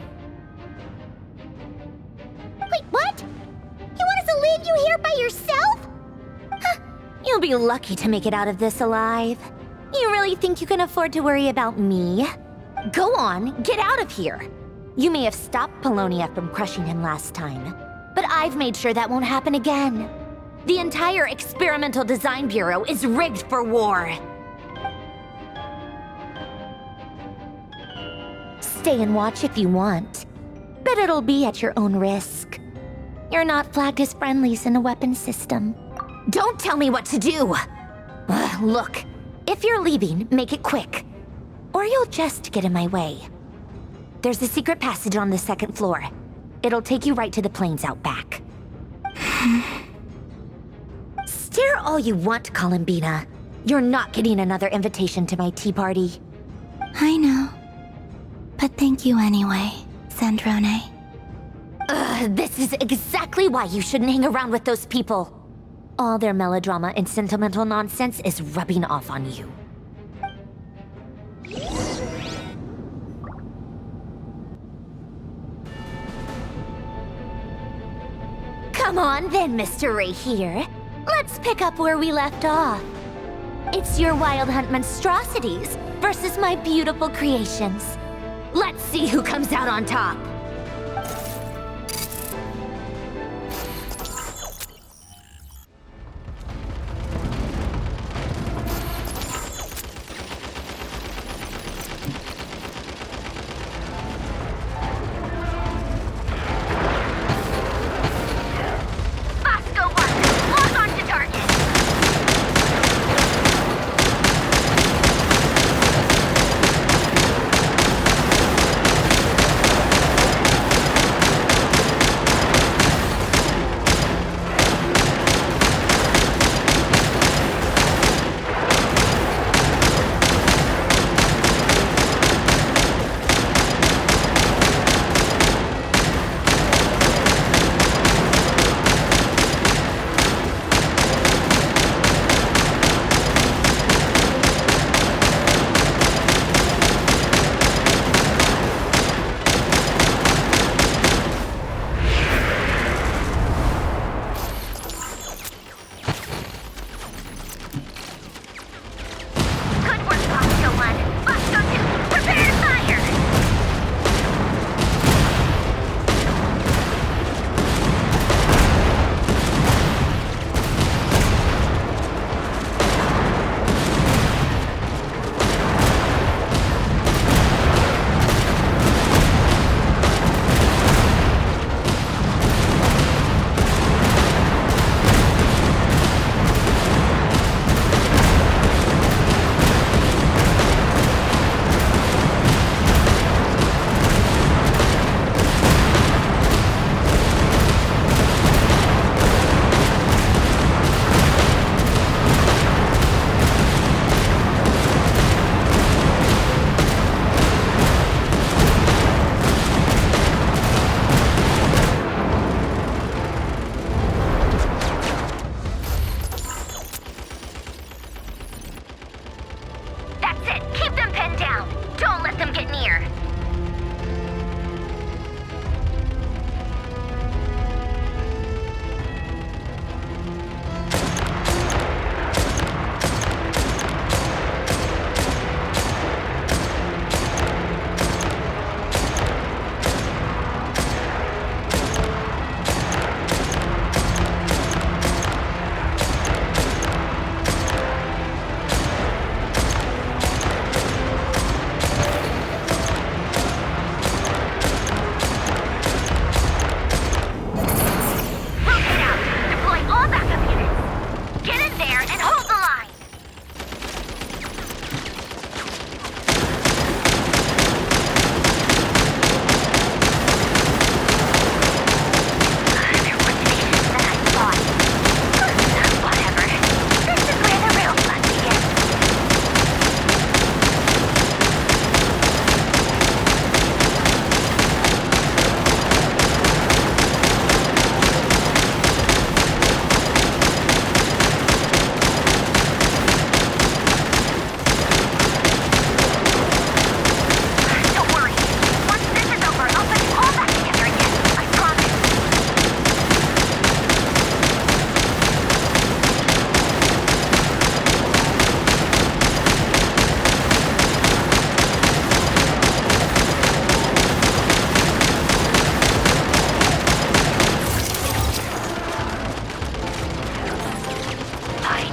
Wait, what? You want us to leave you here by yourself? You'll be lucky to make it out of this alive. You really think you can afford to worry about me? Go on, get out of here. You may have stopped Polonia from crushing him last time, but I've made sure that won't happen again. The entire Experimental Design Bureau is rigged for war. Stay and watch if you want, but it'll be at your own risk. You're not flagged as friendlies in the weapons system. Don't tell me what to do! Look, if you're leaving, make it quick, or you'll just get in my way. There's a secret passage on the second floor. It'll take you right to the plains out back. Stare all you want, Columbina. You're not getting another invitation to my tea party. I know. But thank you anyway, Sandrone. This is exactly why you shouldn't hang around with those people. All their melodrama and sentimental nonsense is rubbing off on you. Come on then, Mr. Ray here. Let's pick up where we left off. It's your Wild Hunt monstrosities versus my beautiful creations. Let's see who comes out on top.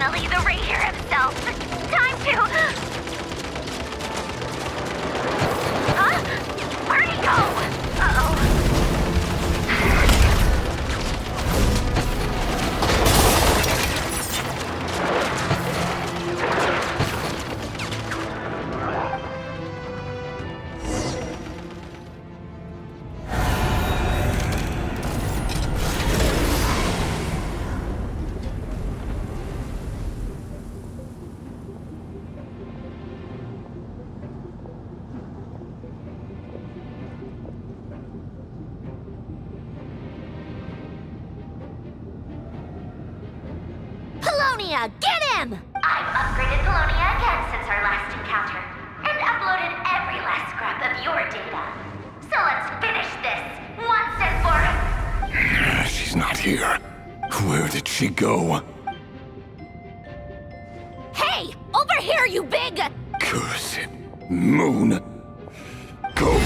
Finally, the Ranger himself. Time to... Huh? Where'd he go? Uh-oh. Polonia, get him! I've upgraded Polonia again since our last encounter, and uploaded every last scrap of your data. So let's finish this, once and for... She's not here. Where did she go? Hey, over here, you big... Curse it. Moon. Go.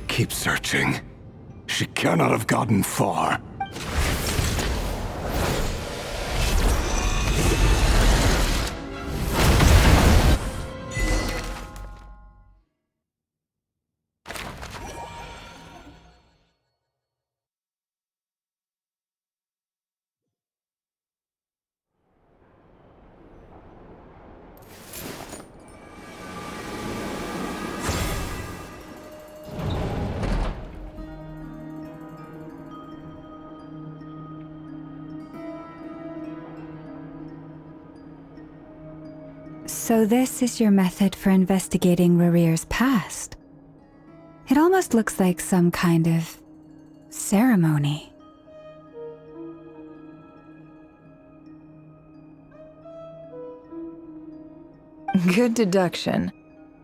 Keep searching. She cannot have gotten far. So this is your method for investigating Rarir's past? It almost looks like some kind of ceremony. Good deduction.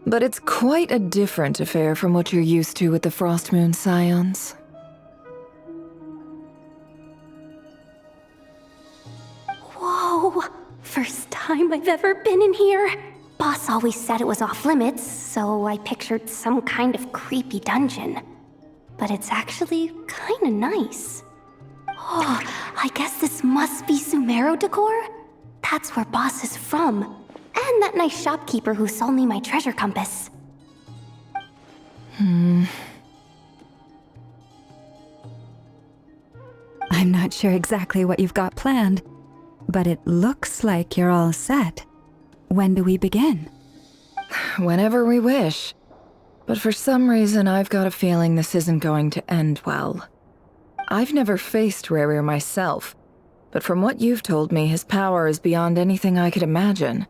But it's quite a different affair from what you're used to with the Frostmoon Scions. Whoa! First time I've ever been in here. Boss always said it was off limits, so I pictured some kind of creepy dungeon. But it's actually kinda nice. Oh, I guess this must be Sumero decor? That's where Boss is from. And that nice shopkeeper who sold me my treasure compass. I'm not sure exactly what you've got planned, but it looks like you're all set. When do we begin? Whenever we wish. But for some reason, I've got a feeling this isn't going to end well. I've never faced Rarir myself, but from what you've told me, his power is beyond anything I could imagine.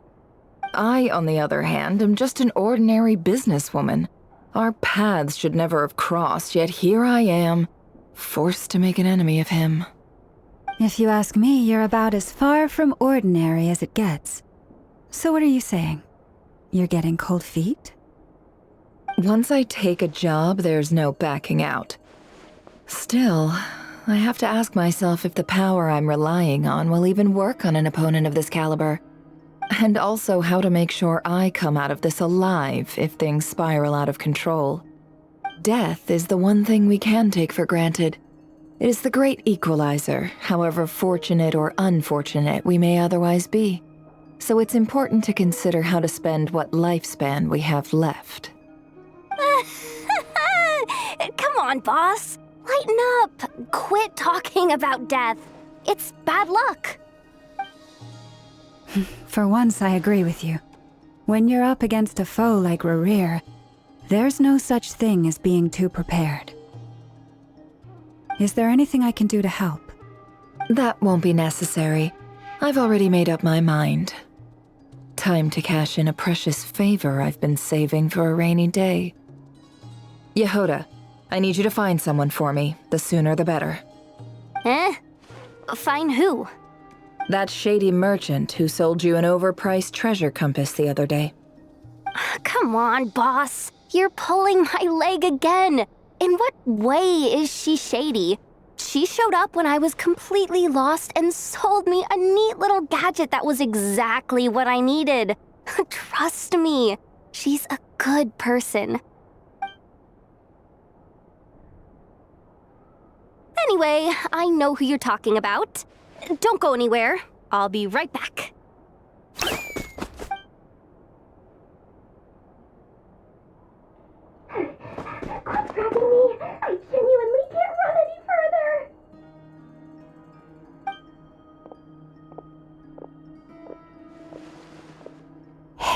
I, on the other hand, am just an ordinary businesswoman. Our paths should never have crossed, yet here I am, forced to make an enemy of him. If you ask me, you're about as far from ordinary as it gets. So what are you saying? You're getting cold feet? Once I take a job, there's no backing out. Still, I have to ask myself if the power I'm relying on will even work on an opponent of this caliber. And also how to make sure I come out of this alive if things spiral out of control. Death is the one thing we can take for granted. It is the great equalizer, however fortunate or unfortunate we may otherwise be. So it's important to consider how to spend what lifespan we have left. Come on, boss. Lighten up. Quit talking about death. It's bad luck. For once, I agree with you. When you're up against a foe like Rarir, there's no such thing as being too prepared. Is there anything I can do to help? That won't be necessary. I've already made up my mind. Time to cash in a precious favor I've been saving for a rainy day. Yehoda, I need you to find someone for me. The sooner the better. Eh? Find who? That shady merchant who sold you an overpriced treasure compass the other day. Come on, boss. You're pulling my leg again. In what way is she shady? She showed up when I was completely lost and sold me a neat little gadget that was exactly what I needed. Trust me, she's a good person. Anyway, I know who you're talking about. Don't go anywhere. I'll be right back.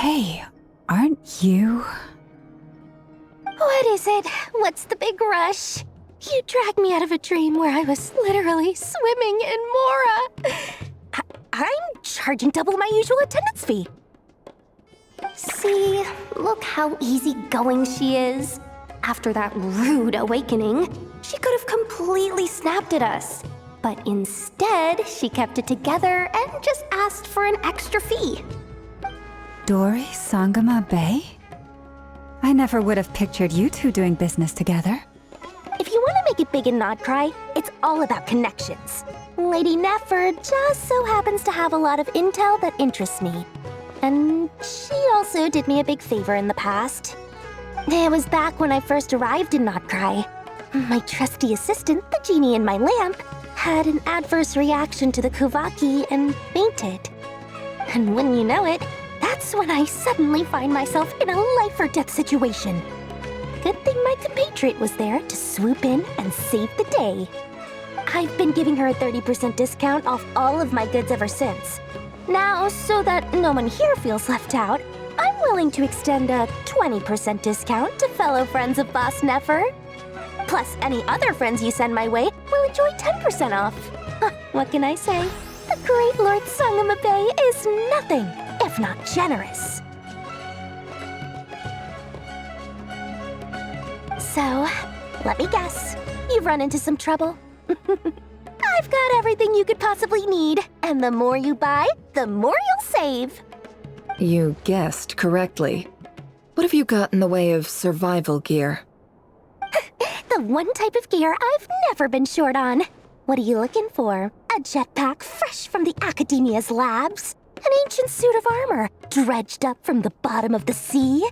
Hey, aren't you? What is it? What's the big rush? You dragged me out of a dream where I was literally swimming in Mora. I'm charging double my usual attendance fee. See, look how easygoing she is. After that rude awakening, she could have completely snapped at us. But instead, she kept it together and just asked for an extra fee. Dori Sangama Bay? I never would have pictured you two doing business together. If you want to make it big in Nod-Krai, it's all about connections. Lady Nefer just so happens to have a lot of intel that interests me. And she also did me a big favor in the past. It was back when I first arrived in Nod-Krai. My trusty assistant, the genie in my lamp, had an adverse reaction to the Kuvaki and fainted. And wouldn't you know it, that's when I suddenly find myself in a life-or-death situation. Good thing my compatriot was there to swoop in and save the day. I've been giving her a 30% discount off all of my goods ever since. Now, so that no one here feels left out, I'm willing to extend a 20% discount to fellow friends of Boss Nefer. Plus, any other friends you send my way will enjoy 10% off. What can I say? The great Lord Sangama Bay is nothing if not generous. So, let me guess. You've run into some trouble? I've got everything you could possibly need, and the more you buy, the more you'll save. You guessed correctly. What have you got in the way of survival gear? The one type of gear I've never been short on. What are you looking for? A jetpack fresh from the Academia's labs? An ancient suit of armor dredged up from the bottom of the sea?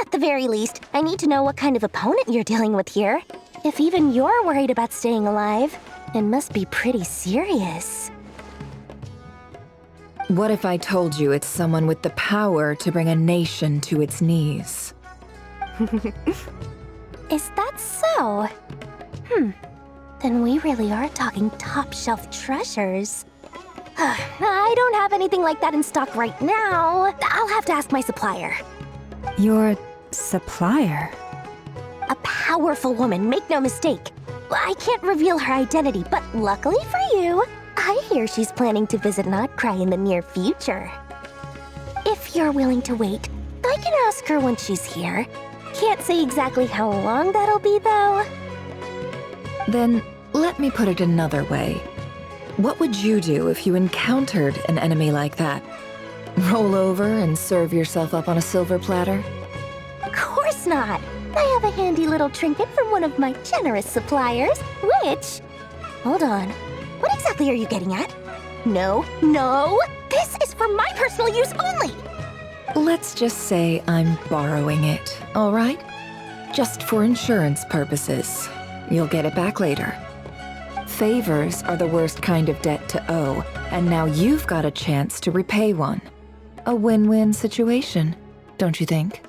At the very least, I need to know what kind of opponent you're dealing with here. If even you're worried about staying alive, it must be pretty serious. What if I told you it's someone with the power to bring a nation to its knees? Is that so? Then we really are talking top-shelf treasures. I don't have anything like that in stock right now. I'll have to ask my supplier. Your supplier? A powerful woman, make no mistake. I can't reveal her identity, but luckily for you, I hear she's planning to visit Nod-Krai in the near future. If you're willing to wait, I can ask her when she's here. Can't say exactly how long that'll be, though. Then, let me put it another way. What would you do if you encountered an enemy like that? Roll over and serve yourself up on a silver platter? Of course not! I have a handy little trinket from one of my generous suppliers, which... Hold on. What exactly are you getting at? No! This is for my personal use only! Let's just say I'm borrowing it, all right? Just for insurance purposes. You'll get it back later. Favors are the worst kind of debt to owe, and now you've got a chance to repay one. A win-win situation, don't you think?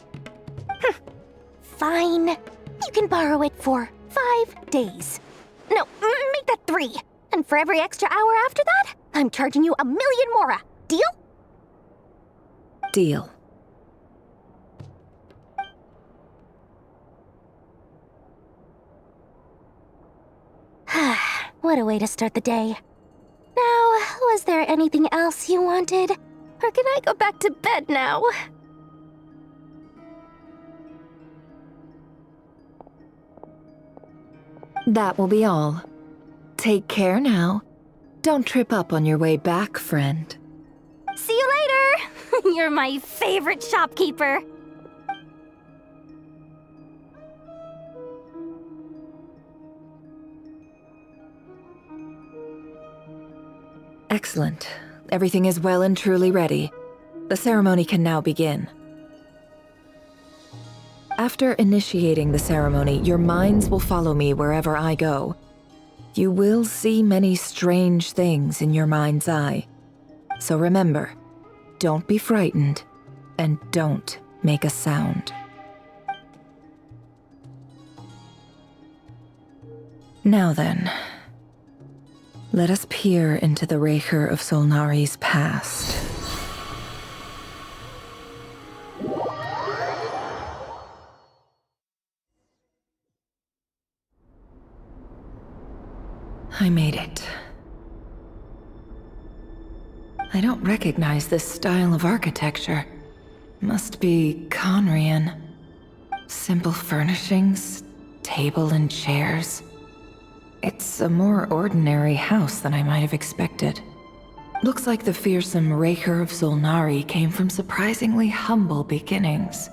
Fine. You can borrow it for 5 days. No, make that 3. And for every extra hour after that, I'm charging you 1 million mora. Deal? Deal. What a way to start the day. Now, was there anything else you wanted? Or can I go back to bed now? That will be all. Take care now. Don't trip up on your way back, friend. See you later! You're my favorite shopkeeper. Excellent. Everything is well and truly ready. The ceremony can now begin. After initiating the ceremony, your minds will follow me wherever I go. You will see many strange things in your mind's eye. So remember, don't be frightened, and don't make a sound. Now then, let us peer into the Raker of Solnari's past. I made it. I don't recognize this style of architecture. Must be Conrian. Simple furnishings, table and chairs. It's a more ordinary house than I might have expected. Looks like the fearsome Raker of Solnari came from surprisingly humble beginnings.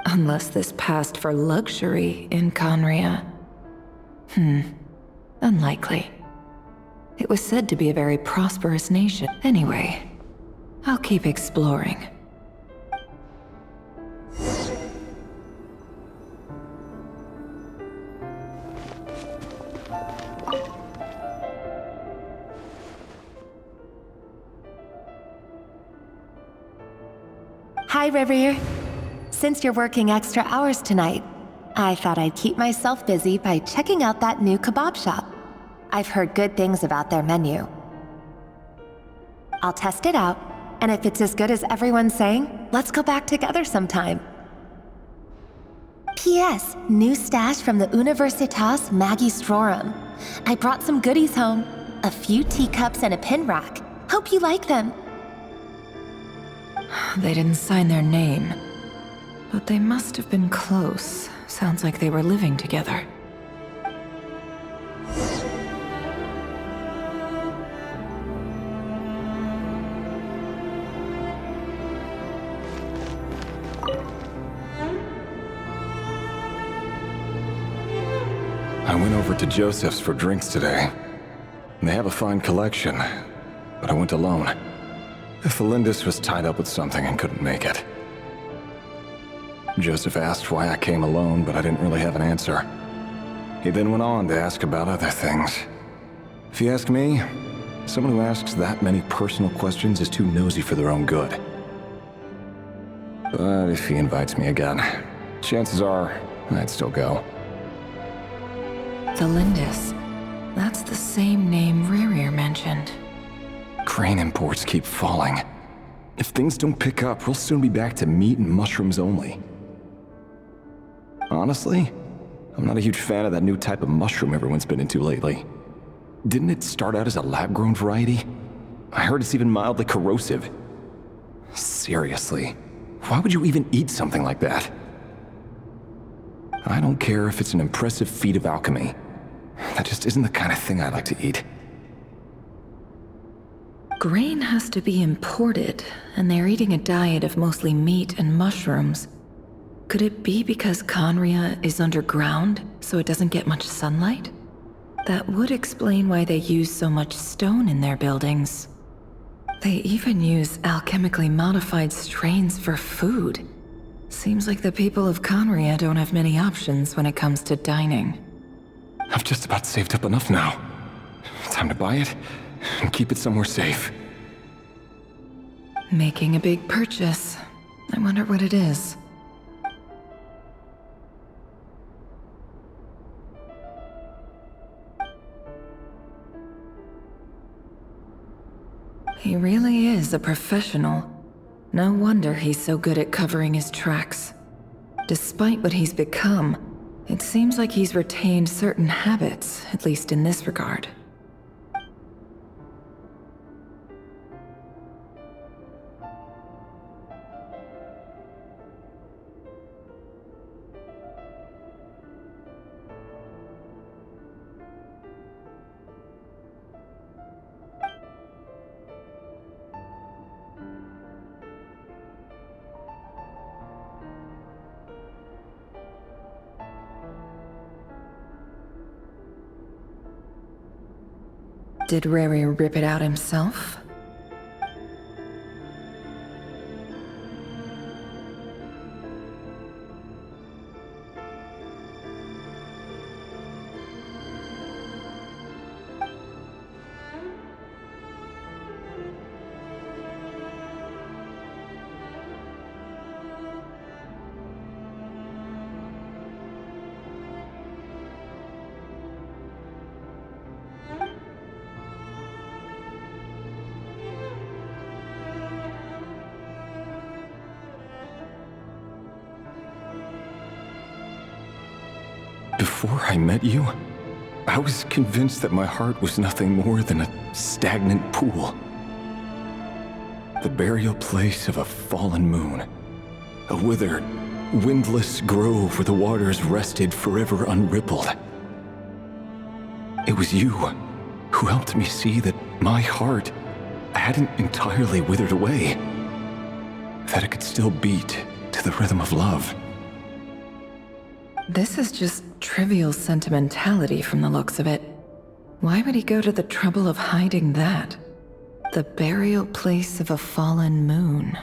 Unless this passed for luxury in Conria. Unlikely. It was said to be a very prosperous nation. Anyway, I'll keep exploring. Hi, Rivier. Since you're working extra hours tonight, I thought I'd keep myself busy by checking out that new kebab shop. I've heard good things about their menu. I'll test it out, and if it's as good as everyone's saying, let's go back together sometime. P.S. New stash from the Universitas Magistrorum. I brought some goodies home. A few teacups and a pin rack. Hope you like them. They didn't sign their name, but they must have been close. Sounds like they were living together. I went over to Joseph's for drinks today. They have a fine collection, but I went alone. Felindis was tied up with something and couldn't make it. Joseph asked why I came alone, but I didn't really have an answer. He then went on to ask about other things. If you ask me, someone who asks that many personal questions is too nosy for their own good. But if he invites me again, chances are I'd still go. Felindis. That's the same name Rerir mentioned. Crane imports keep falling. If things don't pick up, we'll soon be back to meat and mushrooms only. Honestly, I'm not a huge fan of that new type of mushroom everyone's been into lately. Didn't it start out as a lab-grown variety? I heard it's even mildly corrosive. Seriously, why would you even eat something like that? I don't care if it's an impressive feat of alchemy. That just isn't the kind of thing I like to eat. Grain has to be imported, and they're eating a diet of mostly meat and mushrooms. Could it be because Conria is underground, so it doesn't get much sunlight? That would explain why they use so much stone in their buildings. They even use alchemically modified strains for food. Seems like the people of Conria don't have many options when it comes to dining. I've just about saved up enough now. Time to buy it and keep it somewhere safe. Making a big purchase. I wonder what it is. He really is a professional. No wonder he's so good at covering his tracks. Despite what he's become, it seems like he's retained certain habits, at least in this regard. Did Rerir rip it out himself? Before I met you, I was convinced that my heart was nothing more than a stagnant pool. The burial place of a fallen moon. A withered, windless grove where the waters rested forever unrippled. It was you who helped me see that my heart hadn't entirely withered away. That it could still beat to the rhythm of love. This is just trivial sentimentality from the looks of it. Why would he go to the trouble of hiding that? The burial place of a fallen moon.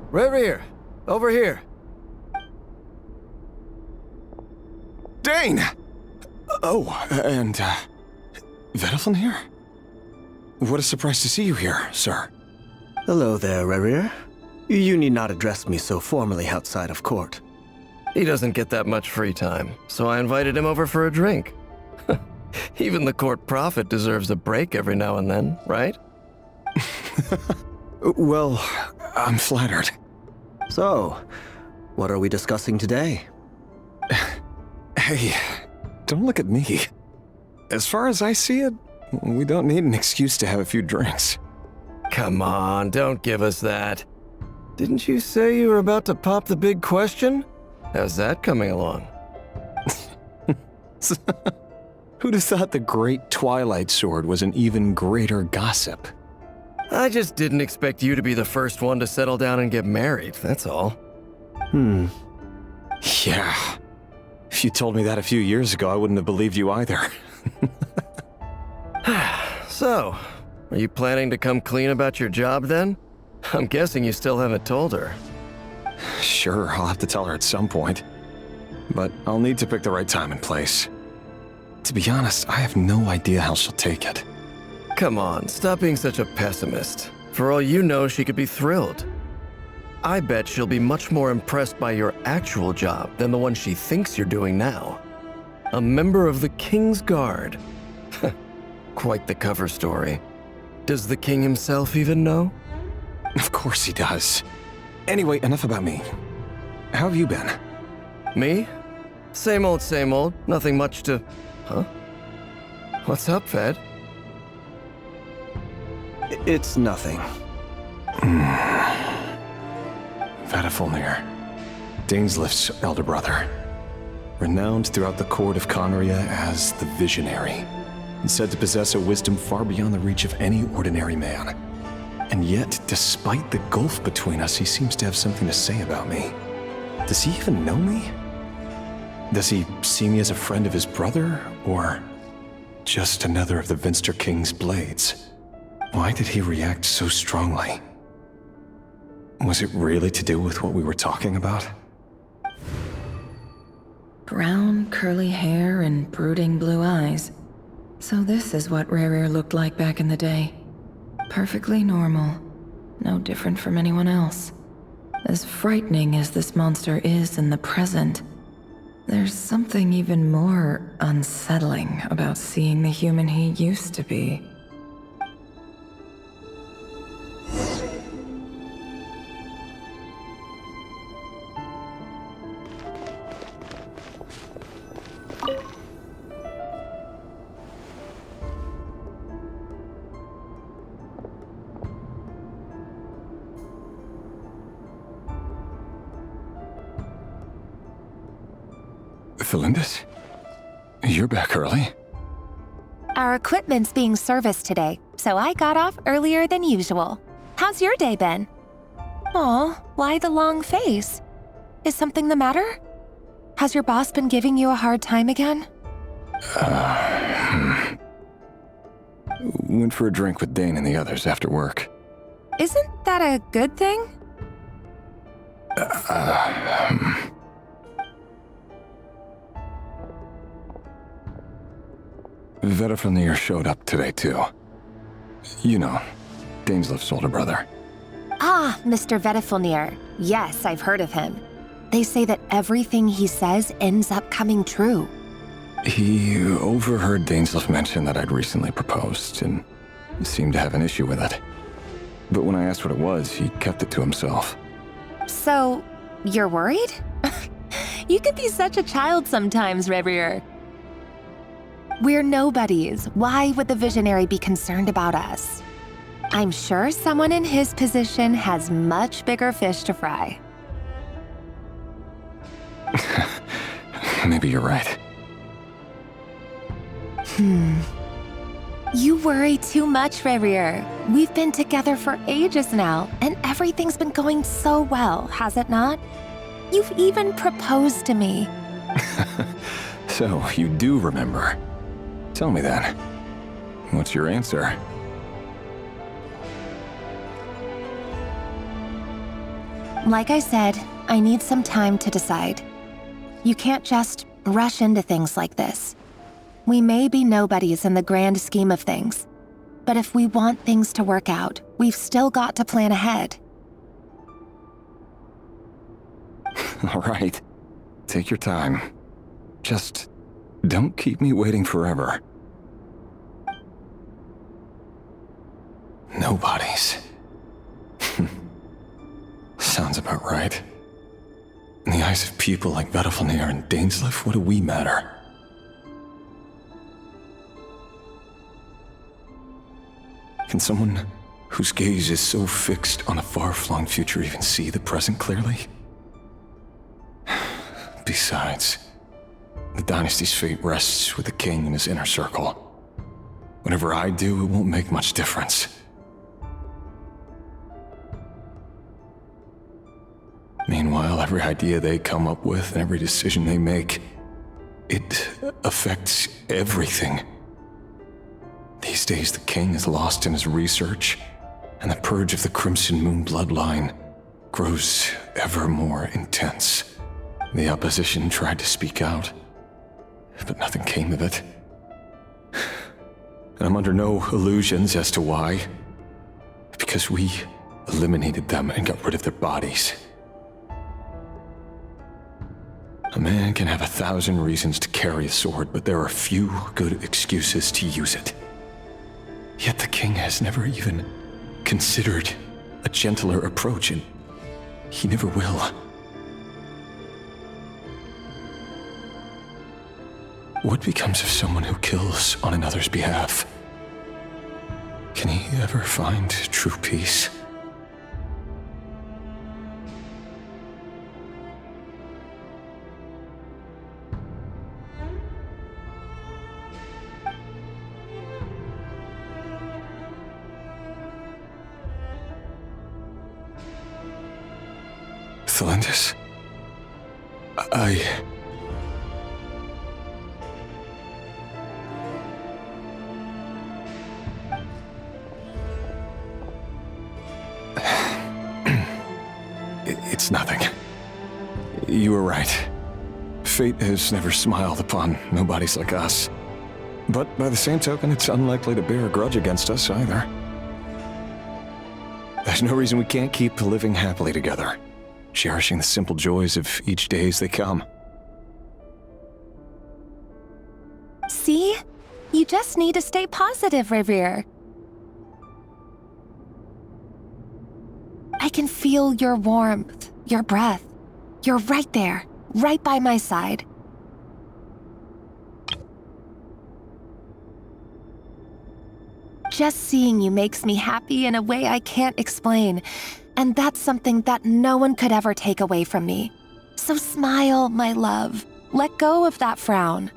Reverie, over here. Dane! Oh, and, Vediflin here? What a surprise to see you here, sir. Hello there, Reverie. You need not address me so formally outside of court. He doesn't get that much free time, so I invited him over for a drink. Even the court prophet deserves a break every now and then, right? Well, I'm flattered. So, what are we discussing today? Hey, don't look at me. As far as I see it, we don't need an excuse to have a few drinks. Come on, don't give us that. Didn't you say you were about to pop the big question? How's that coming along? Who'd have thought the great Twilight Sword was an even greater gossip? I just didn't expect you to be the first one to settle down and get married, that's all. Yeah. If you told me that a few years ago, I wouldn't have believed you either. So, are you planning to come clean about your job then? I'm guessing you still haven't told her. Sure, I'll have to tell her at some point. But I'll need to pick the right time and place. To be honest, I have no idea how she'll take it. Come on, stop being such a pessimist. For all you know, she could be thrilled. I bet she'll be much more impressed by your actual job than the one she thinks you're doing now. A member of the King's Guard. Quite the cover story. Does the king himself even know? Of course he does. Anyway, enough about me. How have you been? Me? Same old, same old. Nothing much to... Huh? What's up, Ved? It's nothing. Vediflin, Dainslift's elder brother. Renowned throughout the court of Conria as the Visionary, and said to possess a wisdom far beyond the reach of any ordinary man. And yet, despite the gulf between us, he seems to have something to say about me. Does he even know me? Does he see me as a friend of his brother, or just another of the Vinster King's blades? Why did he react so strongly? Was it really to do with what we were talking about? Brown, curly hair and brooding blue eyes. So this is what Rerir looked like back in the day. Perfectly normal. No different from anyone else. As frightening as this monster is in the present, there's something even more unsettling about seeing the human he used to be. Felindis? You're back early? Our equipment's being serviced today, so I got off earlier than usual. How's your day been? Aw, why the long face? Is something the matter? Has your boss been giving you a hard time again? Went for a drink with Dane and the others after work. Isn't that a good thing? Vediflin showed up today, too. You know, Dainslift's older brother. Ah, Mr. Vediflin. Yes, I've heard of him. They say that everything he says ends up coming true. He overheard Dainslift mention that I'd recently proposed, and seemed to have an issue with it. But when I asked what it was, he kept it to himself. So, you're worried? You could be such a child sometimes, Revier. We're nobodies. Why would the Visionary be concerned about us? I'm sure someone in his position has much bigger fish to fry. Maybe you're right. You worry too much, Revier. We've been together for ages now, and everything's been going so well, has it not? You've even proposed to me. So, you do remember. Tell me then. What's your answer? Like I said, I need some time to decide. You can't just rush into things like this. We may be nobodies in the grand scheme of things, but if we want things to work out, we've still got to plan ahead. All right. Take your time. Just don't keep me waiting forever. Nobodies. Sounds about right. In the eyes of people like Vedalfnir and Dainsleif, what do we matter? Can someone whose gaze is so fixed on a far-flung future even see the present clearly? Besides, the dynasty's fate rests with the king and his inner circle. Whatever I do, it won't make much difference. Meanwhile, every idea they come up with and every decision they make, it affects everything. These days, the king is lost in his research, and the purge of the Crimson Moon bloodline grows ever more intense. The opposition tried to speak out, but nothing came of it. And I'm under no illusions as to why. Because we eliminated them and got rid of their bodies. A man can have 1,000 reasons to carry a sword, but there are few good excuses to use it. Yet the king has never even considered a gentler approach, and he never will. What becomes of someone who kills on another's behalf? Can he ever find true peace? Thelindis? It's nothing. You were right. Fate has never smiled upon nobodies like us. But by the same token, it's unlikely to bear a grudge against us either. There's no reason we can't keep living happily together, cherishing the simple joys of each day as they come. See? You just need to stay positive, Revier. I can feel your warmth, your breath. You're right there, right by my side. Just seeing you makes me happy in a way I can't explain, and that's something that no one could ever take away from me. So smile, my love. Let go of that frown.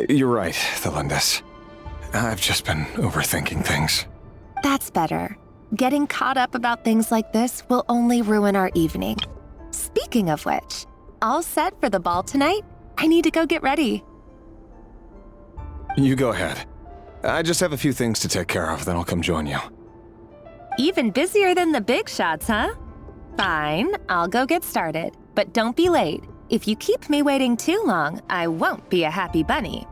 You're right, Thelindis. I've just been overthinking things. That's better. Getting caught up about things like this will only ruin our evening. Speaking of which, all set for the ball tonight? I need to go get ready. You go ahead. I just have a few things to take care of, then I'll come join you. Even busier than the big shots, huh? Fine, I'll go get started. But don't be late. If you keep me waiting too long, I won't be a happy bunny.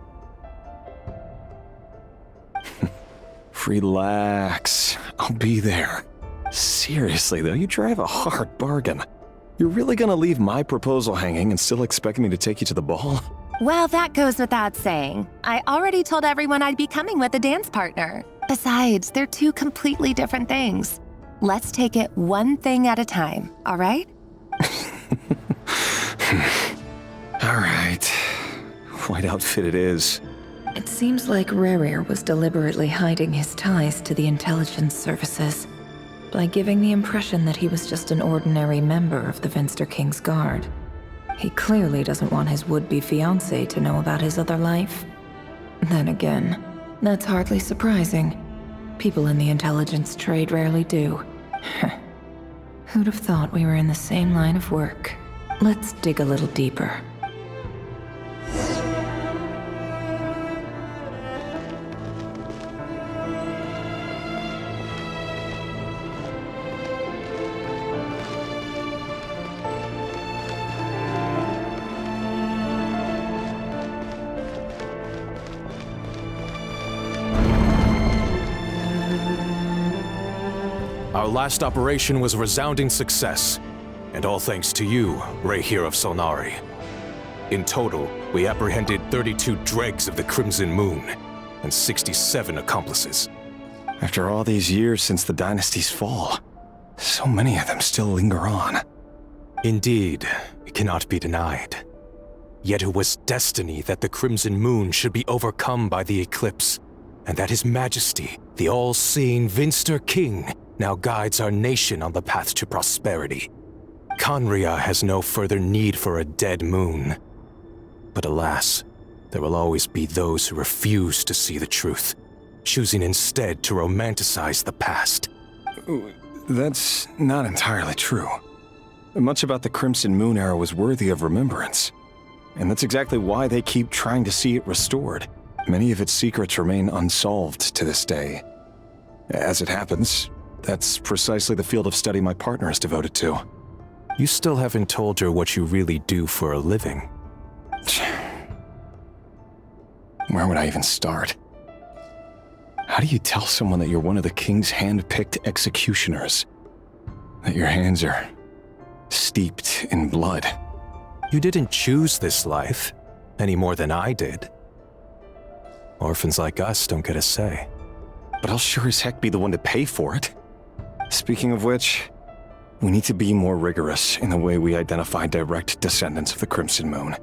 Relax. I'll be there. Seriously, though, you drive a hard bargain. You're really gonna leave my proposal hanging and still expect me to take you to the ball? Well, that goes without saying. I already told everyone I'd be coming with a dance partner. Besides, they're two completely different things. Let's take it one thing at a time, all right? All right. White outfit it is. It seems like Rerir was deliberately hiding his ties to the intelligence services by giving the impression that he was just an ordinary member of the Vinster King's Guard. He clearly doesn't want his would-be fiancée to know about his other life. Then again, that's hardly surprising. People in the intelligence trade rarely do. Who'd have thought we were in the same line of work? Let's dig a little deeper. Our last operation was a resounding success, and all thanks to you, Rerir of Solnari. In total, we apprehended 32 dregs of the Crimson Moon, and 67 accomplices. After all these years since the dynasty's fall, so many of them still linger on. Indeed, it cannot be denied. Yet it was destiny that the Crimson Moon should be overcome by the eclipse, and that His Majesty, the all-seeing Vinster King, now guides our nation on the path to prosperity. Khaenri'ah has no further need for a dead moon. But alas, there will always be those who refuse to see the truth, choosing instead to romanticize the past. That's not entirely true. Much about the Crimson Moon era was worthy of remembrance. And that's exactly why they keep trying to see it restored. Many of its secrets remain unsolved to this day. As it happens, that's precisely the field of study my partner is devoted to. You still haven't told her what you really do for a living. Where would I even start? How do you tell someone that you're one of the king's hand-picked executioners? That your hands are steeped in blood? You didn't choose this life, any more than I did. Orphans like us don't get a say. But I'll sure as heck be the one to pay for it. Speaking of which, we need to be more rigorous in the way we identify direct descendants of the Crimson Moon.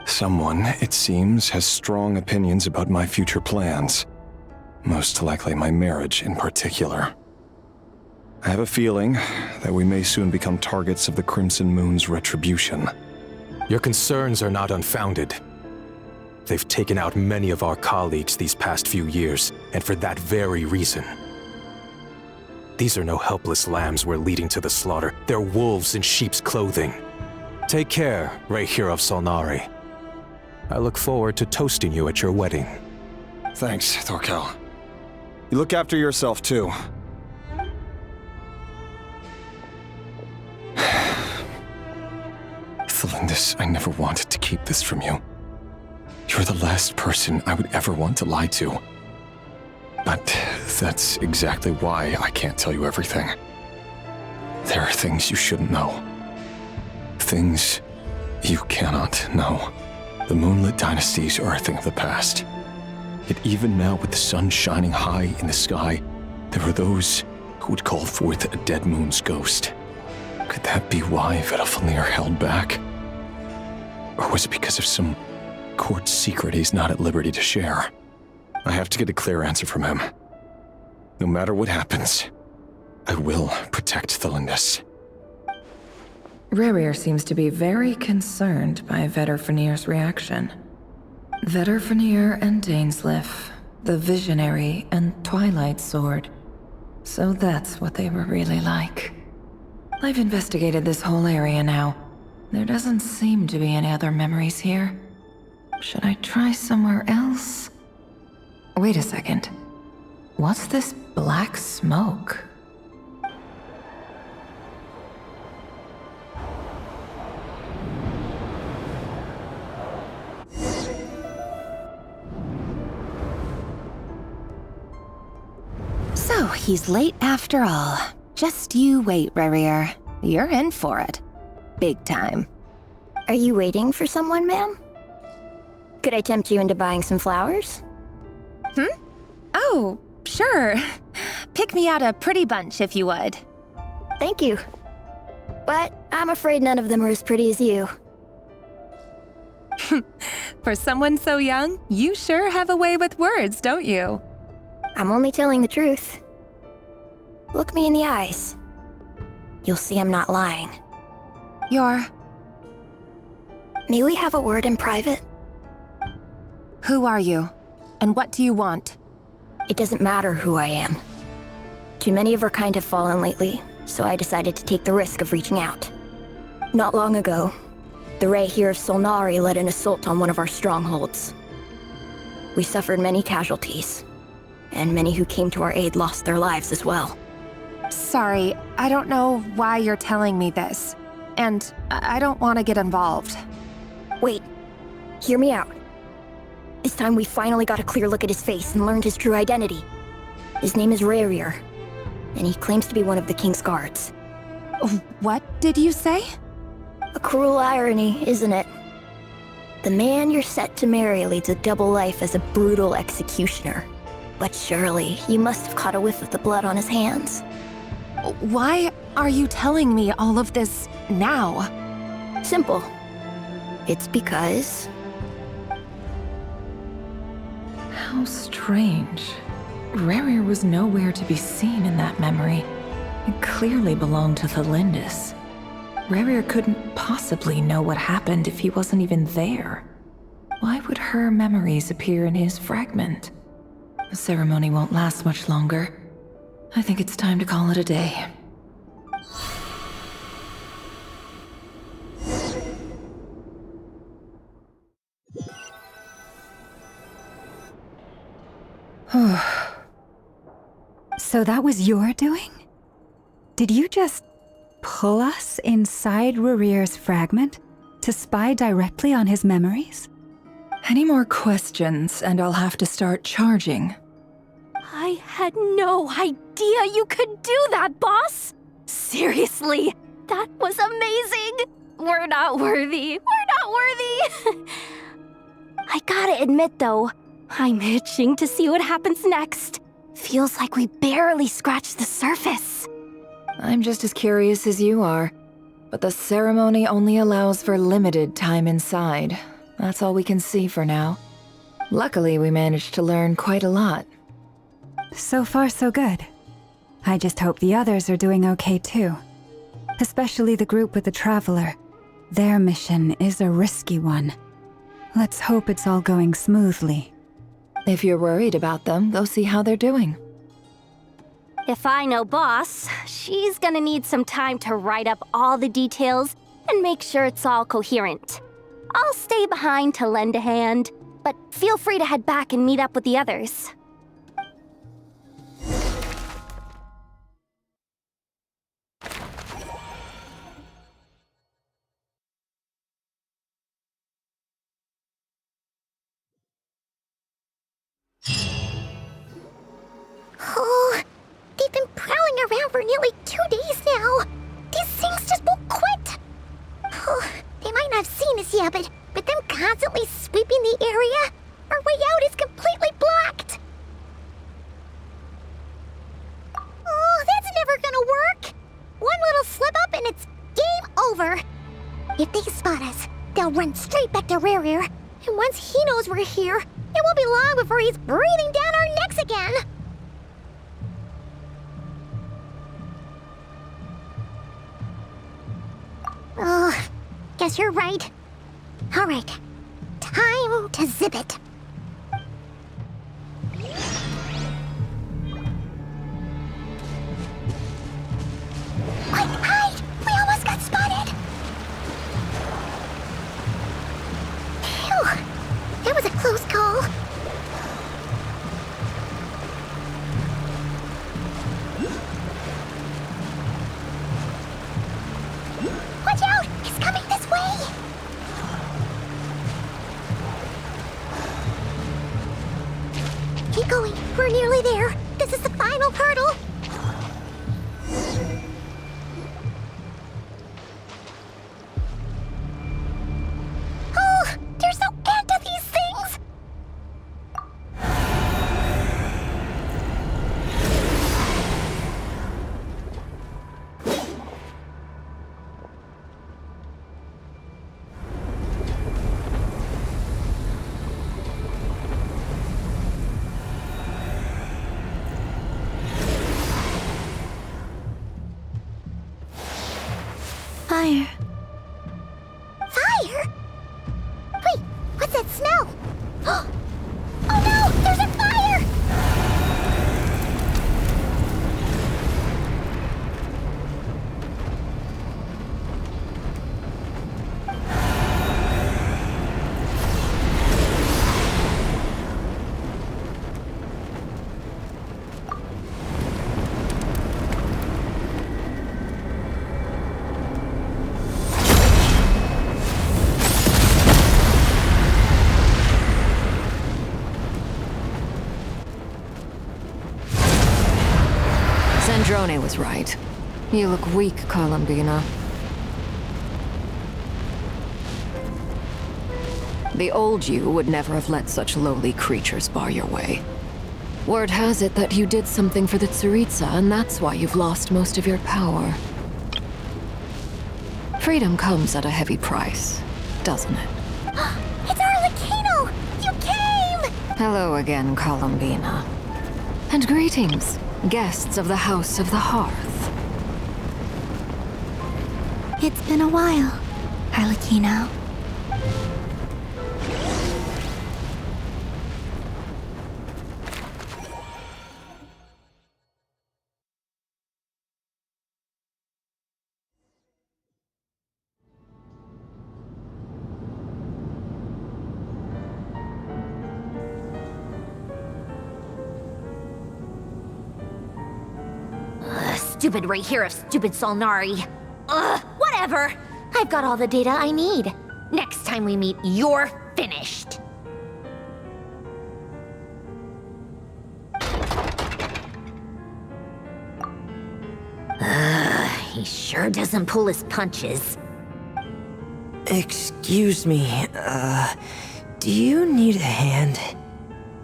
Someone, it seems, has strong opinions about my future plans. Most likely my marriage in particular. I have a feeling that we may soon become targets of the Crimson Moon's retribution. Your concerns are not unfounded. They've taken out many of our colleagues these past few years, and for that very reason. These are no helpless lambs we're leading to the slaughter. They're wolves in sheep's clothing. Take care, Rerir of Solnari. I look forward to toasting you at your wedding. Thanks, Thorkel. You look after yourself, too. Thelindis, I never wanted to keep this from you. You're the last person I would ever want to lie to. But that's exactly why I can't tell you everything. There are things you shouldn't know. Things you cannot know. The moonlit dynasties are a thing of the past. Yet even now, with the sun shining high in the sky, there are those who would call forth a dead moon's ghost. Could that be why Vedalfnir held back? Or was it because of some court secret he's not at liberty to share? I have to get a clear answer from him. No matter what happens, I will protect Thelindis. Rerir seems to be very concerned by Vedalfnir's reaction. Vedalfnir and Dainsleif, the Visionary and Twilight Sword. So that's what they were really like. I've investigated this whole area now. There doesn't seem to be any other memories here. Should I try somewhere else? Wait a second. What's this black smoke? So he's late after all. Just you wait, Rerir. You're in for it. Big time. Are you waiting for someone, ma'am? Could I tempt you into buying some flowers? Oh, sure. Pick me out a pretty bunch if you would. Thank you. But I'm afraid none of them are as pretty as you. For someone so young, you sure have a way with words, don't you? I'm only telling the truth. Look me in the eyes. You'll see I'm not lying. May we have a word in private? Who are you? And what do you want? It doesn't matter who I am. Too many of our kind have fallen lately, so I decided to take the risk of reaching out. Not long ago, the Ray here of Solnari led an assault on one of our strongholds. We suffered many casualties, and many who came to our aid lost their lives as well. Sorry, I don't know why you're telling me this. And I don't want to get involved. Wait, hear me out. This time we finally got a clear look at his face and learned his true identity. His name is Rarier, and he claims to be one of the King's guards. What did you say? A cruel irony, isn't it? The man you're set to marry leads a double life as a brutal executioner. But surely, you must have caught a whiff of the blood on his hands. Why are you telling me all of this now? Simple. It's because... How strange. Rarier was nowhere to be seen in that memory. It clearly belonged to the Lindis. Rarier couldn't possibly know what happened if he wasn't even there. Why would her memories appear in his fragment? The ceremony won't last much longer. I think it's time to call it a day. So that was your doing? Did you just pull us inside Rarier's fragment to spy directly on his memories? Any more questions, and I'll have to start charging. I had no idea you could do that, boss! Seriously, that was amazing! We're not worthy. I gotta admit, though, I'm itching to see what happens next. Feels like we barely scratched the surface. I'm just as curious as you are, but the ceremony only allows for limited time inside. That's all we can see for now. Luckily, we managed to learn quite a lot. So far, so good. I just hope the others are doing okay too. Especially the group with the Traveler. Their mission is a risky one. Let's hope it's all going smoothly. If you're worried about them, go see how they're doing. If I know boss, she's gonna need some time to write up all the details and make sure it's all coherent. I'll stay behind to lend a hand, but feel free to head back and meet up with the others. Oh, they've been prowling around for nearly 2 days now. These things just won't quit. Oh, they might not have seen us yet, but them constantly sweeping the area, our way out is completely blocked. Oh, that's never gonna work. One little slip up and it's game over. If they spot us, they'll run straight back to Rarier. And once he knows we're here, it won't be long before he's breathing down our necks again. Oh, guess you're right. All right, time to zip it. Quick, hide! We almost got spotted! Phew, that was a close call. Watch out! He's coming this way! Keep going. We're nearly there. This is the final hurdle. Oh, there's no end to these things! fire. Fire? Wait, what's that smell? Oh no! There's a fire! Sandrone was right. You look weak, Columbina. The old you would never have let such lowly creatures bar your way. Word has it that you did something for the Tsaritsa, and that's why you've lost most of your power. Freedom comes at a heavy price, doesn't it? It's Arlecchino! You came! Hello again, Columbina. And greetings, guests of the House of the Hearth. It's been a while, Arlecchino. Stupid right here of stupid Solnari. Ugh, whatever. I've got all the data I need. Next time we meet, you're finished. He sure doesn't pull his punches. Excuse me, do you need a hand?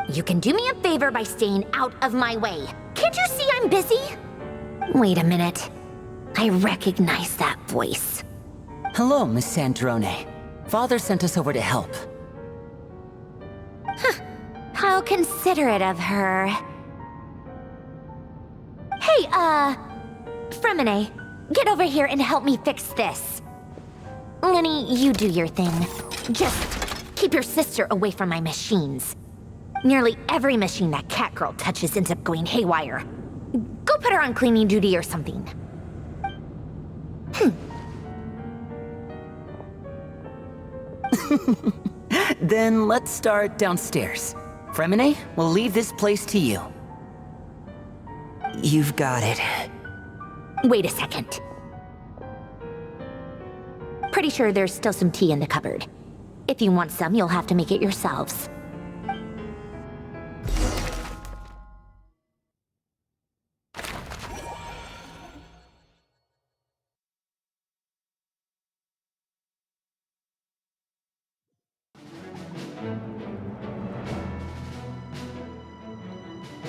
You can do me a favor by staying out of my way. Can't you see I'm busy? Wait a minute. I recognize that voice. Hello, Miss Sandrone. Father sent us over to help. Huh. How considerate of her. Hey, Fremine, get over here and help me fix this. Lenny, you do your thing. Just keep your sister away from my machines. Nearly every machine that Catgirl touches ends up going haywire. Go put her on cleaning duty or something. Then let's start downstairs. Fremine, we'll leave this place to you. You've got it. Wait a second. Pretty sure there's still some tea in the cupboard. If you want some, you'll have to make it yourselves.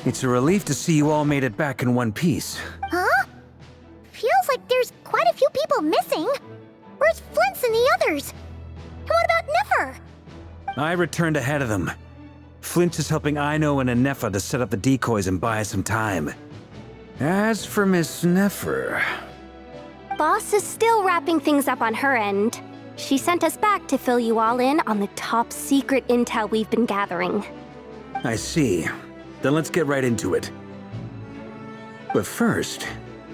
It's a relief to see you all made it back in one piece. Huh? Feels like there's quite a few people missing. Where's Flint's and the others? And what about Niffer? I returned ahead of them. Flint is helping Aino and Anefa to set up the decoys and buy us some time. As for Miss Neffer... Boss is still wrapping things up on her end. She sent us back to fill you all in on the top secret intel we've been gathering. I see. Then let's get right into it. But first,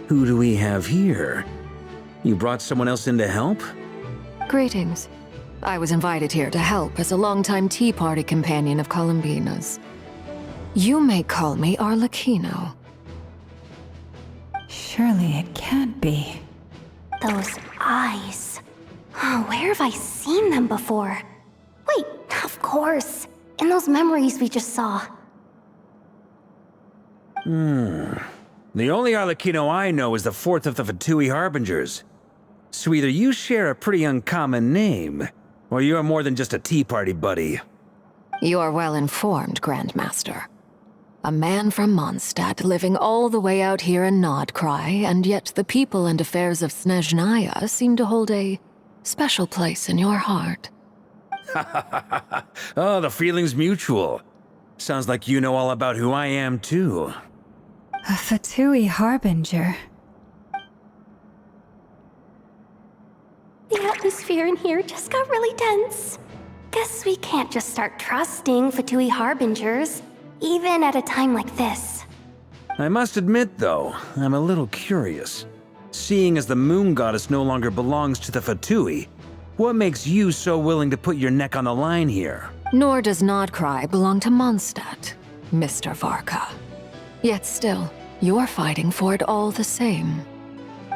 who do we have here? You brought someone else in to help? Greetings. I was invited here to help as a longtime Tea Party companion of Columbina's. You may call me Arlecchino. Surely it can't be. Those eyes. Oh, where have I seen them before? Wait, of course. In those memories we just saw. The only Arlecchino I know is the fourth of the Fatui Harbingers. So either you share a pretty uncommon name, or you're more than just a Tea Party buddy. You are well informed, Grandmaster. A man from Mondstadt living all the way out here in Nod-Krai, and yet the people and affairs of Snezhnaya seem to hold a special place in your heart. Oh, the feeling's mutual. Sounds like you know all about who I am, too. A Fatui Harbinger. The atmosphere in here just got really tense. Guess we can't just start trusting Fatui Harbingers, even at a time like this. I must admit, though, I'm a little curious. Seeing as the moon goddess no longer belongs to the Fatui, what makes you so willing to put your neck on the line here? Nor does Nod-Krai belong to Mondstadt, Mr. Varka. Yet still, you're fighting for it all the same.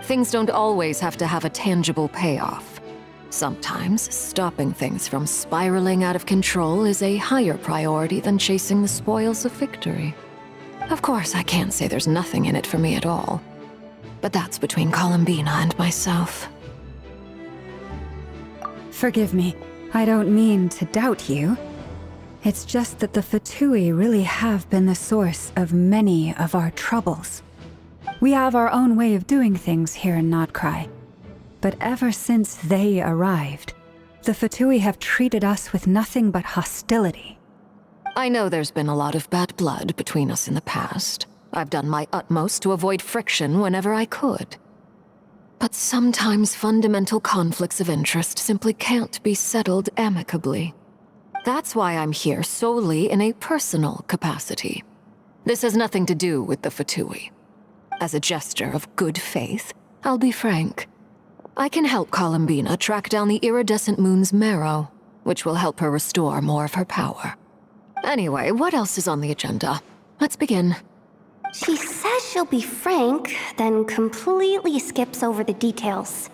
Things don't always have to have a tangible payoff. Sometimes, stopping things from spiraling out of control is a higher priority than chasing the spoils of victory. Of course, I can't say there's nothing in it for me at all. But that's between Columbina and myself. Forgive me. I don't mean to doubt you. It's just that the Fatui really have been the source of many of our troubles. We have our own way of doing things here in Nod-Krai. But ever since they arrived, the Fatui have treated us with nothing but hostility. I know there's been a lot of bad blood between us in the past. I've done my utmost to avoid friction whenever I could. But sometimes fundamental conflicts of interest simply can't be settled amicably. That's why I'm here solely in a personal capacity. This has nothing to do with the Fatui. As a gesture of good faith, I'll be frank. I can help Columbina track down the iridescent moon's marrow, which will help her restore more of her power. Anyway, what else is on the agenda? Let's begin. She says she'll be frank, then completely skips over the details.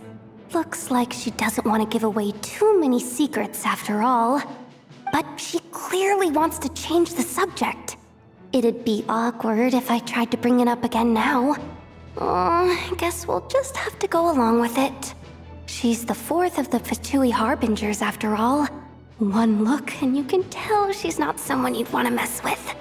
Looks like she doesn't want to give away too many secrets after all. But she clearly wants to change the subject. It'd be awkward if I tried to bring it up again now. I guess we'll just have to go along with it. She's the fourth of the Fatui Harbingers after all. One look and you can tell she's not someone you'd want to mess with.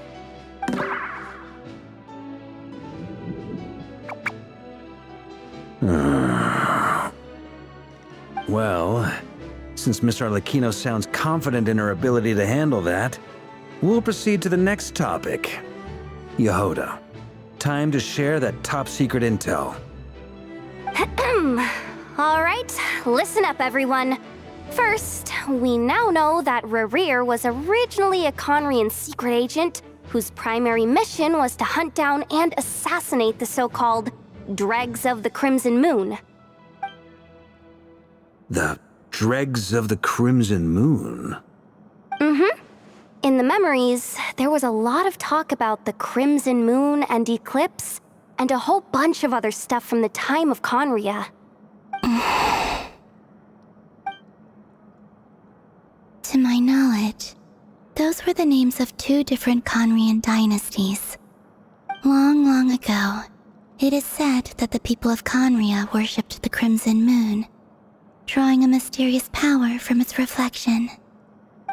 Well, since Miss Arlecchino sounds confident in her ability to handle that, we'll proceed to the next topic. Yehoda, time to share that top-secret intel. Alright, listen up everyone. First, we now know that Rerir was originally a Conrian secret agent whose primary mission was to hunt down and assassinate the so-called Dregs of the Crimson Moon. The Dregs of the Crimson Moon? Mm-hmm. In the memories, there was a lot of talk about the Crimson Moon and Eclipse, and a whole bunch of other stuff from the time of Conria. To my knowledge, those were the names of two different Conrian dynasties. Long, long ago, it is said that the people of Conria worshipped the Crimson Moon, drawing a mysterious power from its reflection.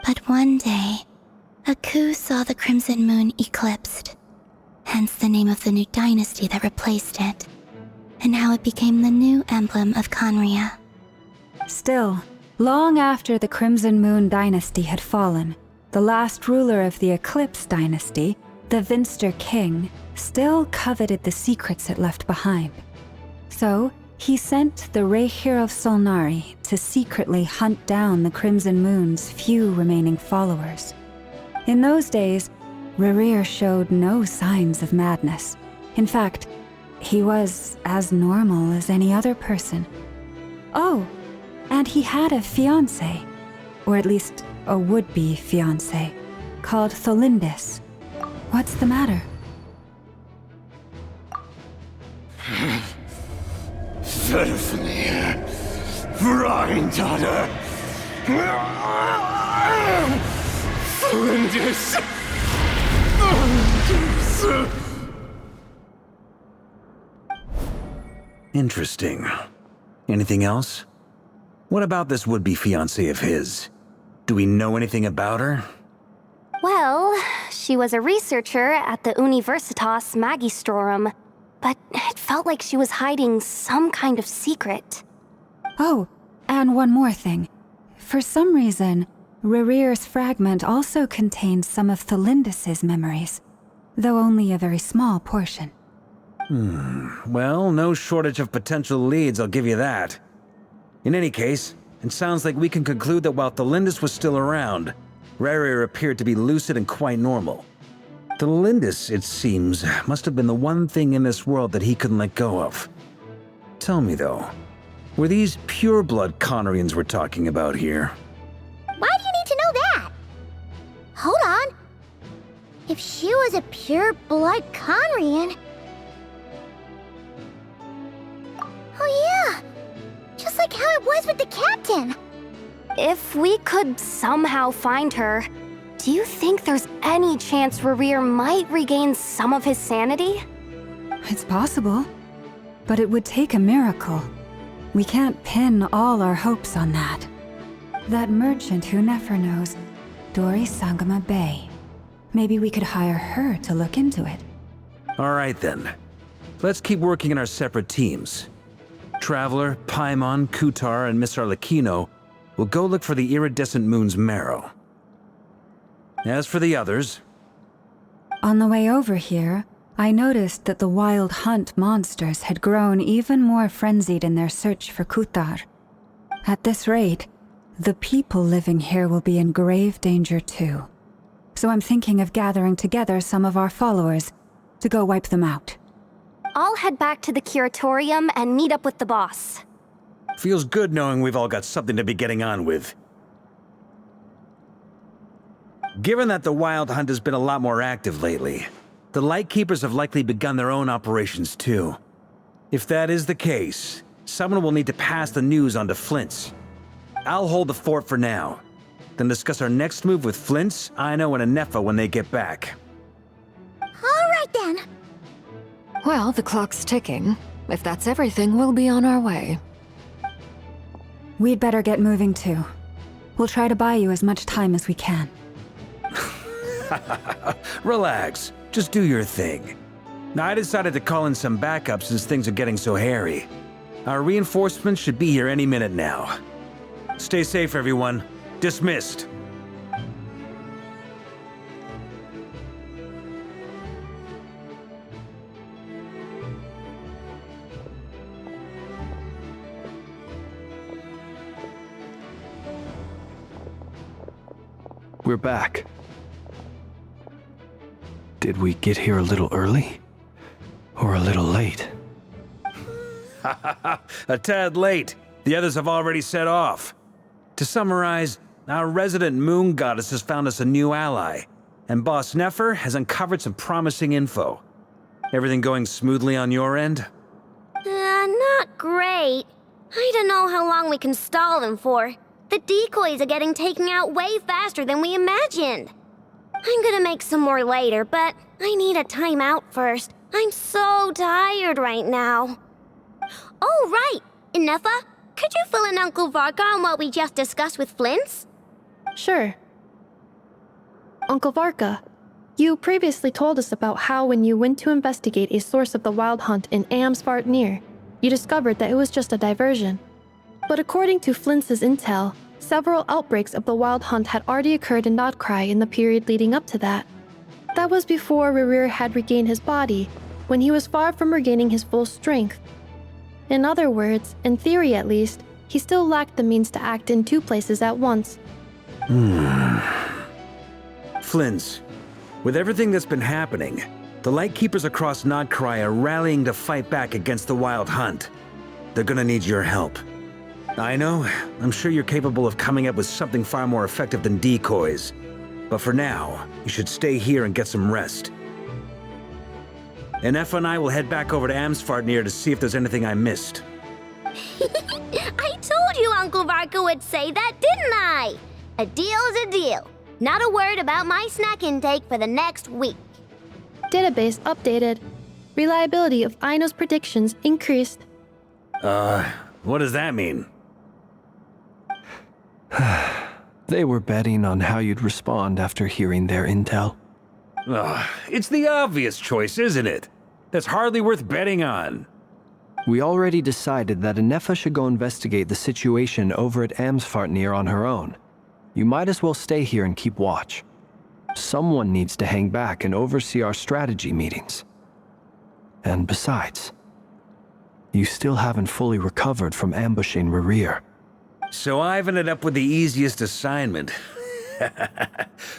But one day, a coup saw the Crimson Moon eclipsed, hence the name of the new dynasty that replaced it, and how it became the new emblem of Conria. Still, long after the Crimson Moon dynasty had fallen, the last ruler of the Eclipse dynasty, the Vinster King, still coveted the secrets it left behind. So, he sent the Re'Hir of Solnari to secretly hunt down the Crimson Moon's few remaining followers. In those days, Rerir showed no signs of madness. In fact, he was as normal as any other person. Oh, and he had a fiancé, or at least a would-be fiancé, called Tholindis. What's the matter? Verfnir, Freindaughter, Flinders. Interesting. Anything else? What about this would-be fiancé of his? Do we know anything about her? Well, she was a researcher at the Universitas Magistrorum, but it felt like she was hiding some kind of secret. Oh, and one more thing. For some reason, Rerir's fragment also contains some of Tholindis' memories, though only a very small portion. Well, no shortage of potential leads, I'll give you that. In any case, it sounds like we can conclude that while Thelindis was still around, Rerir appeared to be lucid and quite normal. Thelindis, it seems, must have been the one thing in this world that he couldn't let go of. Tell me though, were these pure-blood Conorians we're talking about here? Why do you need to know that? Hold on. If she was a pure-blood Conrian... Oh yeah! Just like how it was with the captain! If we could somehow find her, do you think there's any chance Rerir might regain some of his sanity? It's possible, but it would take a miracle. We can't pin all our hopes on that. That merchant who Nefer knows, Dori Sangama Bay. Maybe we could hire her to look into it. All right then. Let's keep working in our separate teams. Traveler, Paimon, Kutar, and Miss Arlecchino will go look for the iridescent moon's marrow. As for the others... On the way over here, I noticed that the Wild Hunt monsters had grown even more frenzied in their search for Kutar. At this rate, the people living here will be in grave danger too. So I'm thinking of gathering together some of our followers to go wipe them out. I'll head back to the curatorium and meet up with the boss. Feels good knowing we've all got something to be getting on with. Given that the Wild Hunt has been a lot more active lately, the Lightkeepers have likely begun their own operations too. If that is the case, someone will need to pass the news on to Flint's. I'll hold the fort for now, then discuss our next move with Flint's, Aino, and Anefa when they get back. All right then. Well, the clock's ticking. If that's everything, we'll be on our way. We'd better get moving too. We'll try to buy you as much time as we can. Relax. Just do your thing. Now, I decided to call in some backup since things are getting so hairy. Our reinforcements should be here any minute now. Stay safe, everyone. Dismissed. We're back. Did we get here a little early? Or a little late? A tad late. The others have already set off. To summarize, our resident moon goddess has found us a new ally, and Boss Nefer has uncovered some promising info. Everything going smoothly on your end? Not great. I don't know how long we can stall them for. The decoys are getting taken out way faster than we imagined. I'm gonna make some more later, but I need a timeout first. I'm so tired right now. Oh, right! Inefa, could you fill in Uncle Varka on what we just discussed with Flint's? Sure. Uncle Varka, you previously told us about how when you went to investigate a source of the Wild Hunt in Amsvartnir, you discovered that it was just a diversion. But according to Flint's intel, several outbreaks of the Wild Hunt had already occurred in Nod-Krai in the period leading up to that. That was before Rerir had regained his body, when he was far from regaining his full strength. In other words, in theory at least, he still lacked the means to act in two places at once. Flint's, with everything that's been happening, the Lightkeepers across Nod-Krai are rallying to fight back against the Wild Hunt. They're gonna need your help. I know, I'm sure you're capable of coming up with something far more effective than decoys. But for now, you should stay here and get some rest. Anefa and I will head back over to Amsvartnir to see if there's anything I missed. I told you Uncle Varka would say that, didn't I? A deal is a deal. Not a word about my snack intake for the next week. Database updated. Reliability of Aino's predictions increased. What does that mean? They were betting on how you'd respond after hearing their intel. It's the obvious choice, isn't it? That's hardly worth betting on. We already decided that Anefa should go investigate the situation over at Amsvartnir on her own. You might as well stay here and keep watch. Someone needs to hang back and oversee our strategy meetings. And besides, you still haven't fully recovered from ambushing Rerir. So I've ended up with the easiest assignment.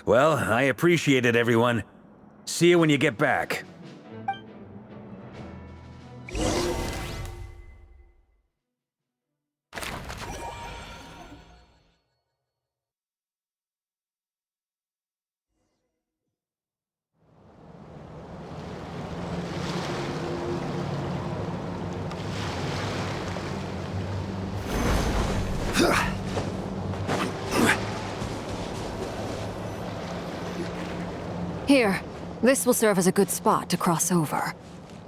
Well, I appreciate it, everyone. See you when you get back. Here, this will serve as a good spot to cross over.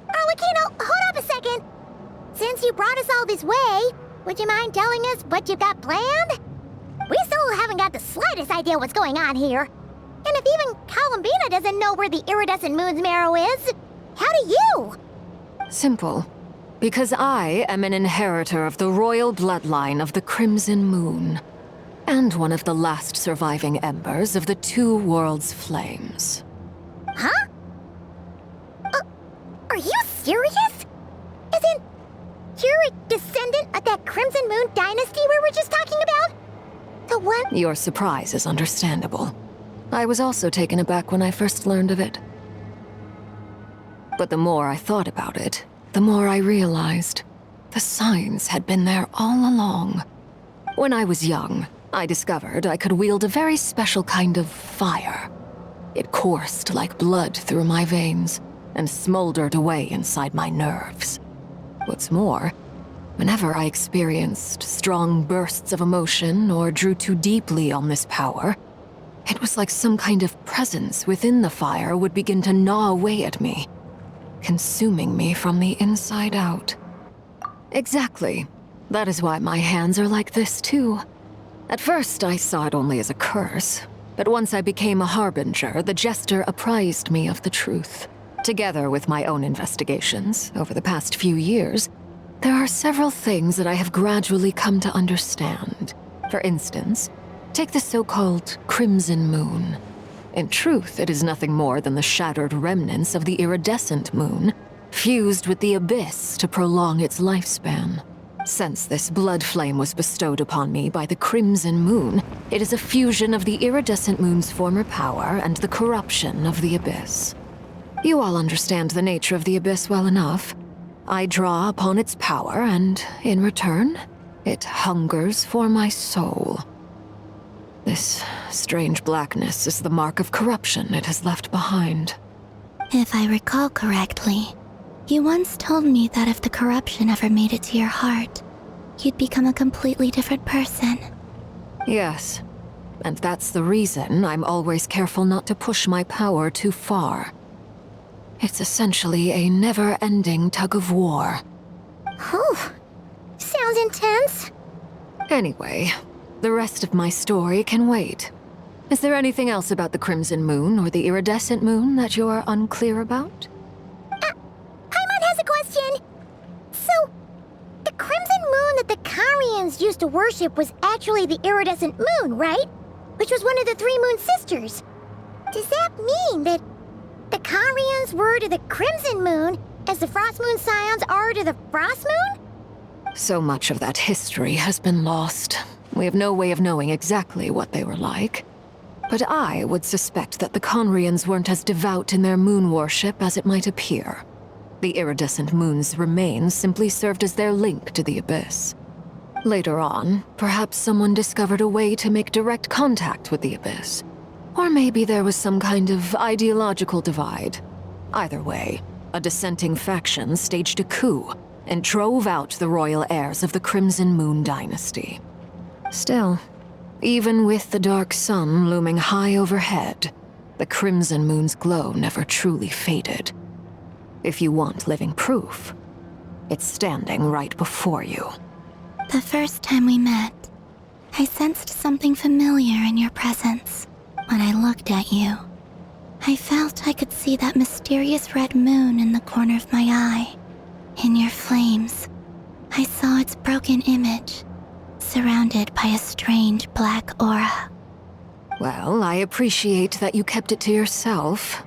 Arlecchino, hold up a second. Since you brought us all this way, would you mind telling us what you've got planned? We still haven't got the slightest idea what's going on here. And if even Columbina doesn't know where the iridescent moon's marrow is, how do you? Simple. Because I am an inheritor of the royal bloodline of the Crimson Moon, and one of the last surviving embers of the Two Worlds' flames. Huh? Are you serious? Isn't you're a descendant of that Crimson Moon dynasty we were just talking about? The one— Your surprise is understandable. I was also taken aback when I first learned of it. But the more I thought about it, the more I realized the signs had been there all along. When I was young, I discovered I could wield a very special kind of fire. It coursed like blood through my veins and smoldered away inside my nerves. What's more, whenever I experienced strong bursts of emotion or drew too deeply on this power, it was like some kind of presence within the fire would begin to gnaw away at me, consuming me from the inside out. Exactly. That is why my hands are like this too. At first, I saw it only as a curse, but once I became a harbinger, the jester apprised me of the truth. Together with my own investigations over the past few years, there are several things that I have gradually come to understand. For instance, take the so-called Crimson Moon. In truth, it is nothing more than the shattered remnants of the iridescent moon, fused with the abyss to prolong its lifespan. Since this blood flame was bestowed upon me by the Crimson Moon, it is a fusion of the iridescent moon's former power and the corruption of the abyss. You all understand the nature of the abyss well enough. I draw upon its power, and in return, it hungers for my soul. This strange blackness is the mark of corruption it has left behind. If I recall correctly, you once told me that if the corruption ever made it to your heart, you'd become a completely different person. Yes, and that's the reason I'm always careful not to push my power too far. It's essentially a never-ending tug-of-war. Whew. Sounds intense. Anyway, the rest of my story can wait. Is there anything else about the Crimson Moon or the Iridescent Moon that you're unclear about? Paimon has a question. So, the Crimson Moon that the Carians used to worship was actually the Iridescent Moon, right? Which was one of the three Moon Sisters. Does that mean that the Carians were to the Crimson Moon as the Frost Moon Scions are to the Frost Moon? So much of that history has been lost. We have no way of knowing exactly what they were like. But I would suspect that the Conrians weren't as devout in their moon worship as it might appear. The iridescent moon's remains simply served as their link to the abyss. Later on, perhaps someone discovered a way to make direct contact with the abyss. Or maybe there was some kind of ideological divide. Either way, a dissenting faction staged a coup and drove out the royal heirs of the Crimson Moon dynasty. Still, even with the dark sun looming high overhead, the Crimson Moon's glow never truly faded. If you want living proof, it's standing right before you. The first time we met, I sensed something familiar in your presence. When I looked at you, I felt I could see that mysterious red moon in the corner of my eye. In your flames, I saw its broken image, surrounded by a strange black aura. Well, I appreciate that you kept it to yourself.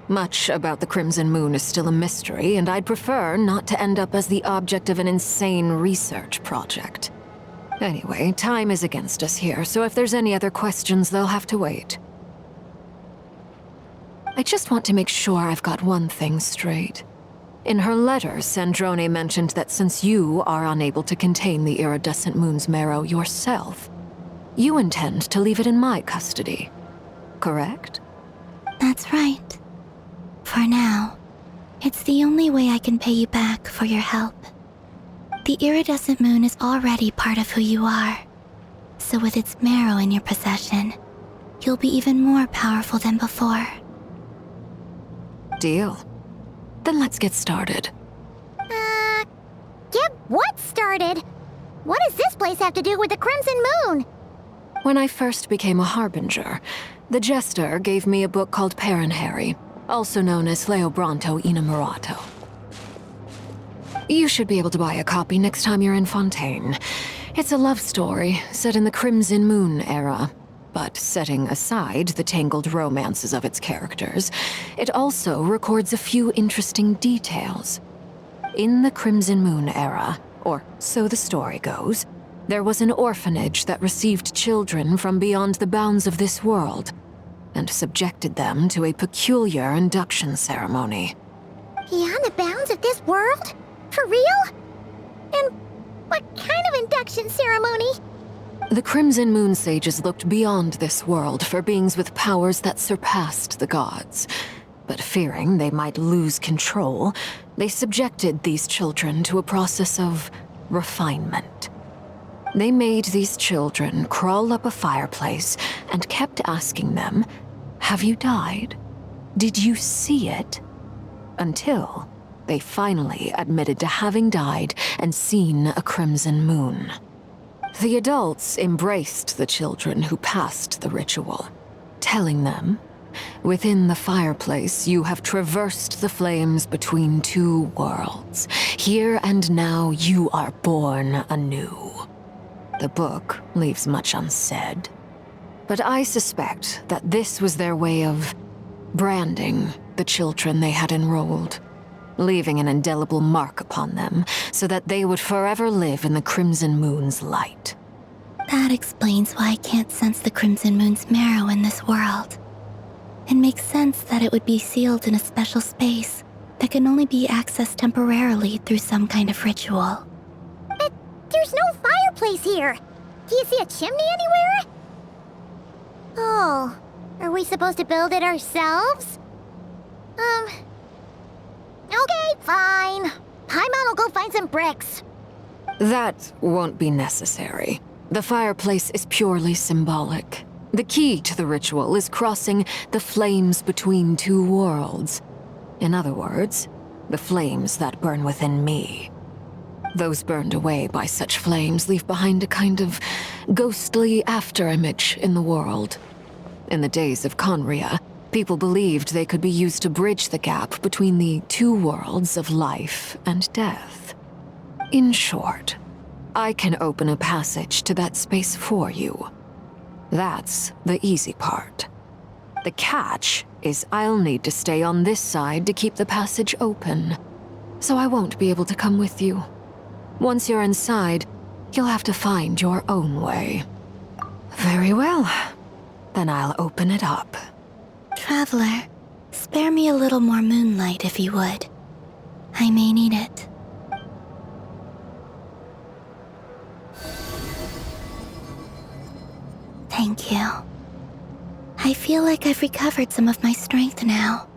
Much about the Crimson Moon is still a mystery, and I'd prefer not to end up as the object of an insane research project. Anyway, time is against us here, so if there's any other questions, they'll have to wait. I just want to make sure I've got one thing straight. In her letter, Sandrone mentioned that since you are unable to contain the iridescent moon's marrow yourself, you intend to leave it in my custody. Correct? That's right. For now, it's the only way I can pay you back for your help. The iridescent moon is already part of who you are, so with its marrow in your possession, you'll be even more powerful than before. Deal. Then let's get started. Get what started? What does this place have to do with the Crimson Moon? When I first became a Harbinger, the Jester gave me a book called Paranhari, also known as Leobranto Innamorato. You should be able to buy a copy next time you're in Fontaine. It's a love story set in the Crimson Moon era, but setting aside the tangled romances of its characters, it also records a few interesting details. In the Crimson Moon era, or so the story goes, there was an orphanage that received children from beyond the bounds of this world, and subjected them to a peculiar induction ceremony. Beyond the bounds of this world? For real? And what kind of induction ceremony? The Crimson Moon sages looked beyond this world for beings with powers that surpassed the gods. But fearing they might lose control, they subjected these children to a process of refinement. They made these children crawl up a fireplace and kept asking them, "Have you died? Did you see it?" Until they finally admitted to having died and seen a crimson moon. The adults embraced the children who passed the ritual, telling them, "Within the fireplace, you have traversed the flames between two worlds. Here and now, you are born anew." The book leaves much unsaid, but I suspect that this was their way of branding the children they had enrolled, leaving an indelible mark upon them so that they would forever live in the Crimson Moon's light. That explains why I can't sense the Crimson Moon's marrow in this world. It makes sense that it would be sealed in a special space that can only be accessed temporarily through some kind of ritual. But there's no fireplace here. Do you see a chimney anywhere? Oh, are we supposed to build it ourselves? Okay, fine. Paimon will go find some bricks. That won't be necessary. The fireplace is purely symbolic. The key to the ritual is crossing the flames between two worlds. In other words, the flames that burn within me. Those burned away by such flames leave behind a kind of ghostly afterimage in the world. In the days of Conria, people believed they could be used to bridge the gap between the two worlds of life and death. In short, I can open a passage to that space for you. That's the easy part. The catch is I'll need to stay on this side to keep the passage open, so I won't be able to come with you. Once you're inside, you'll have to find your own way. Very well. Then I'll open it up. Traveler, spare me a little more moonlight if you would. I may need it. Thank you. I feel like I've recovered some of my strength now.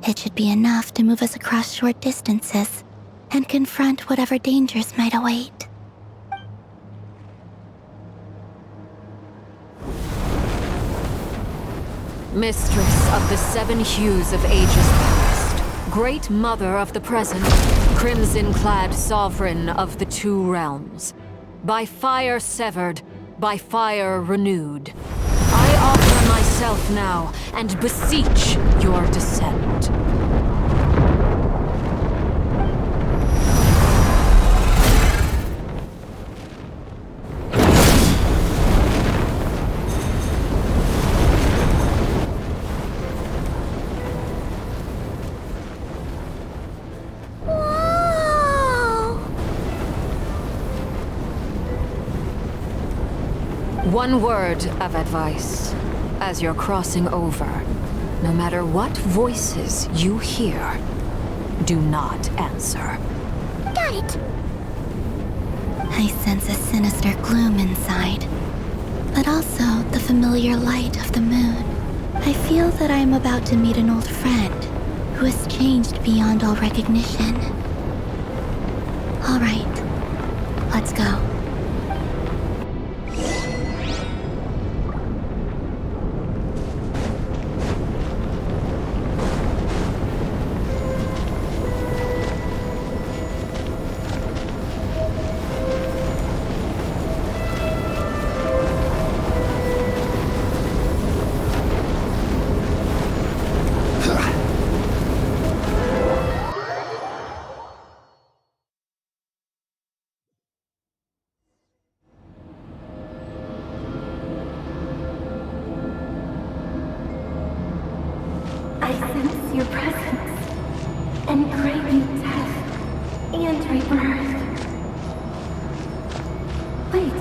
It should be enough to move us across short distances and confront whatever dangers might await. Mistress of the seven hues of ages past, great mother of the present, crimson-clad sovereign of the two realms, by fire severed, by fire renewed, I offer myself now and beseech your descent. One word of advice. As you're crossing over, no matter what voices you hear, do not answer. Got it. I sense a sinister gloom inside, but also the familiar light of the moon. I feel that I am about to meet an old friend who has changed beyond all recognition. All right, let's go. I sense your presence and craving death and rebirth. Wait,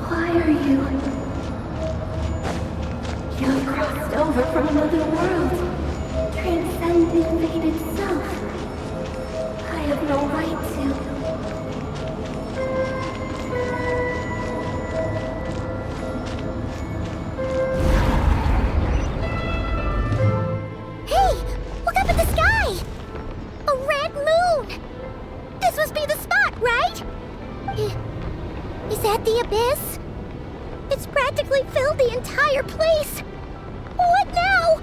why are you? You have crossed over from another world, transcended fate itself. I have no right to. Is that the abyss? It's practically filled the entire place. What now?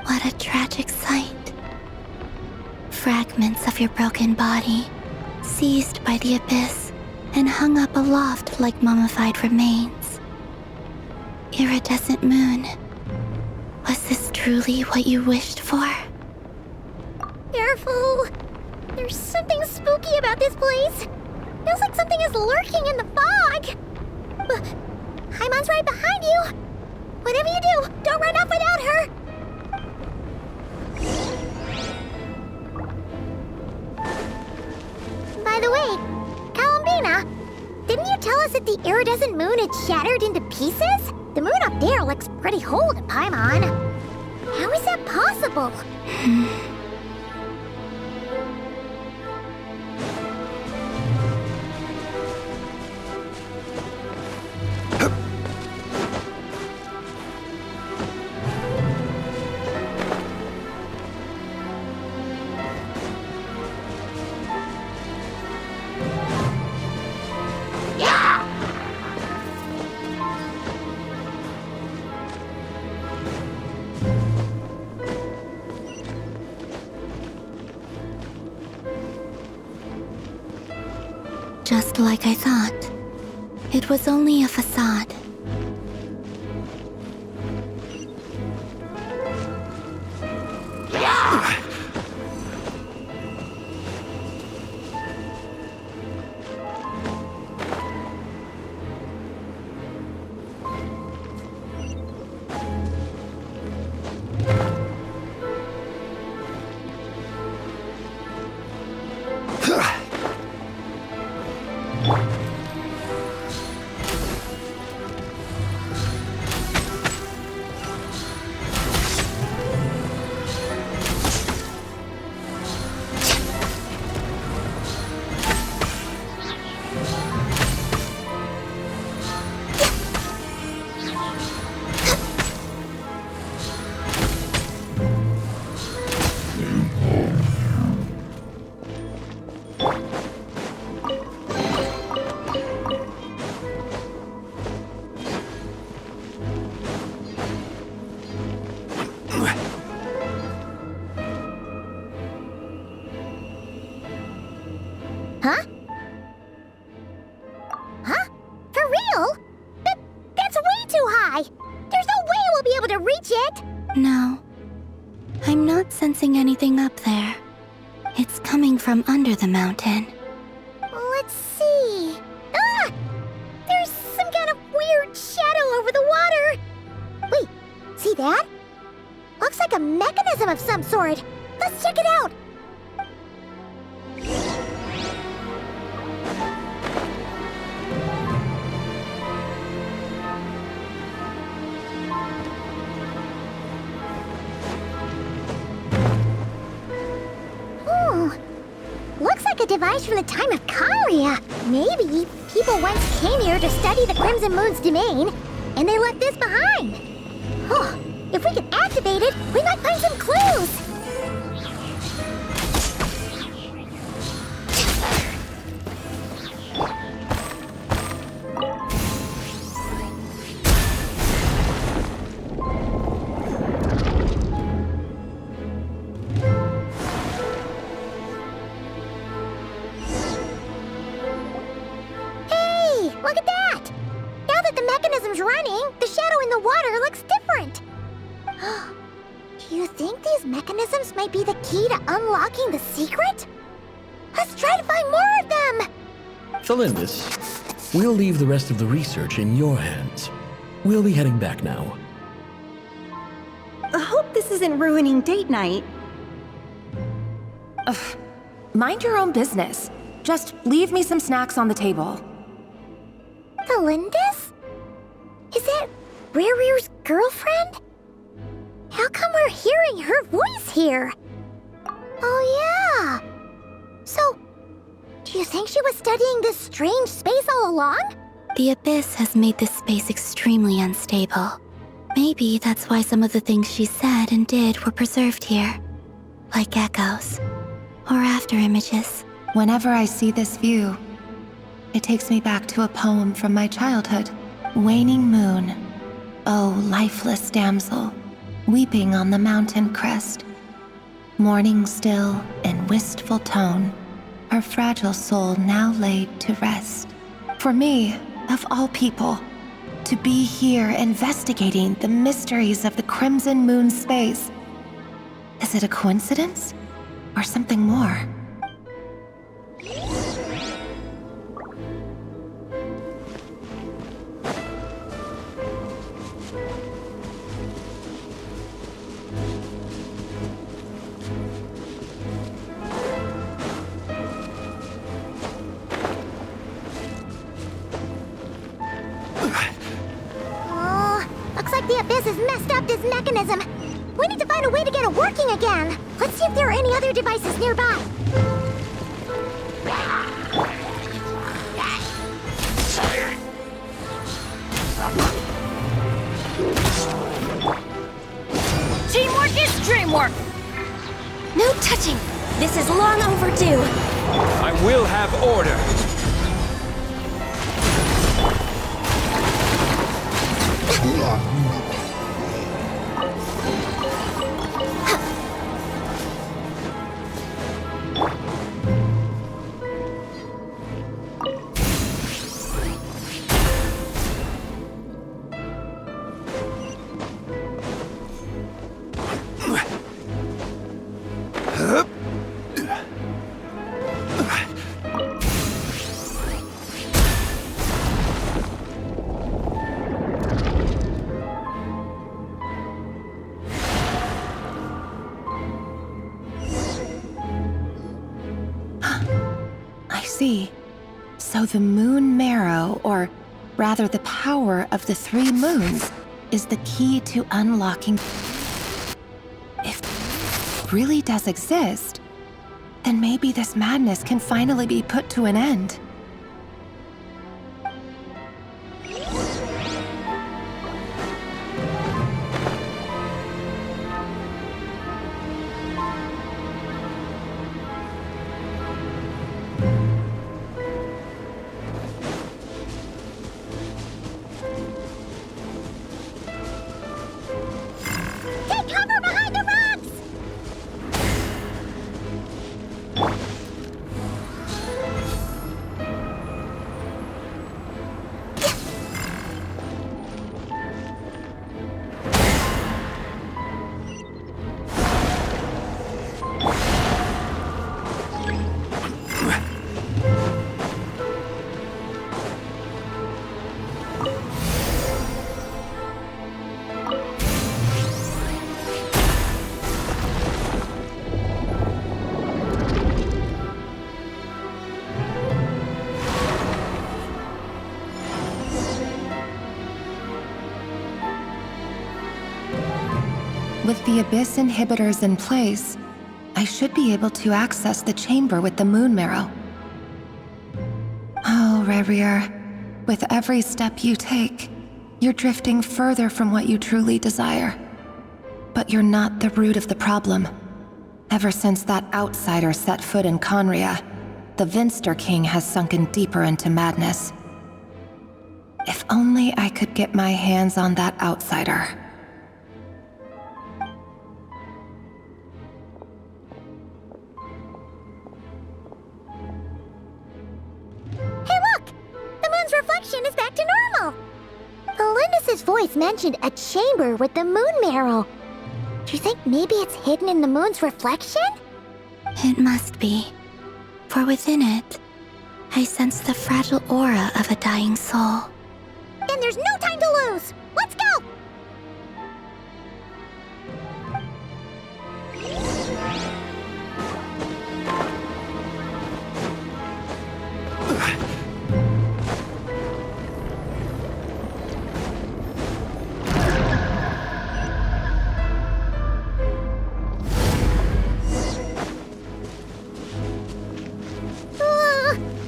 What a tragic sight. Fragments of your broken body, seized by the abyss and hung up aloft like mummified remains. Iridescent moon, was this truly what you wished for? Careful! There's something spooky about this place. Feels like something is lurking in the fog. Paimon's right behind you. Whatever you do, don't run off without her. By the way, Columbina, didn't you tell us that the iridescent moon had shattered into pieces? The moon up there looks pretty whole to Paimon. How is that possible? Just like I thought. It was only a facade. Huh? Huh? For real? That's way too high! There's no way we'll be able to reach it! No. I'm not sensing anything up there. It's coming from under the mountain. Let's see... Ah! There's some kind of weird shadow over the water! Wait, see that? Looks like a mechanism of some sort. Let's check it out! supplies from the time of Kamria. Maybe people once came here to study the Crimson Moon's domain, and they left this behind. Oh, if we can activate it, we might find some clues. Look at that! Now that the mechanism's running, the shadow in the water looks different. Do you think these mechanisms might be the key to unlocking the secret? Let's try to find more of them! Felindis, we'll leave the rest of the research in your hands. We'll be heading back now. I hope this isn't ruining date night. Ugh. Mind your own business. Just leave me some snacks on the table. Felindis? Is that Rerear's girlfriend? How come we're hearing her voice here? Oh yeah! So, do you think she was studying this strange space all along? The Abyss has made this space extremely unstable. Maybe that's why some of the things she said and did were preserved here. Like echoes. Or after images. Whenever I see this view, it takes me back to a poem from my childhood. Waning moon, oh lifeless damsel, weeping on the mountain crest. Mourning still in wistful tone, her fragile soul now laid to rest. For me, of all people, to be here investigating the mysteries of the Crimson Moon space. Is it a coincidence? Or something more? Looks like the Abyss has messed up this mechanism. We need to find a way to get it working again. Let's see if there are any other devices nearby. Teamwork is dreamwork! No touching! This is long overdue! I will have order! So the moon marrow, or rather the power of the 3 moons, is the key to unlocking. If it really does exist, then maybe this madness can finally be put to an end. With the Abyss inhibitors in place, I should be able to access the chamber with the moon marrow. Oh, Rarier, with every step you take, you're drifting further from what you truly desire. But you're not the root of the problem. Ever since that outsider set foot in Conria, the Vinster King has sunken deeper into madness. If only I could get my hands on that outsider. Hey look! The moon's reflection is back to normal! Lindis's voice mentioned a chamber with the moon marrow. Do you think maybe it's hidden in the moon's reflection? It must be. For within it, I sense the fragile aura of a dying soul. Then there's no time to lose! Let's go!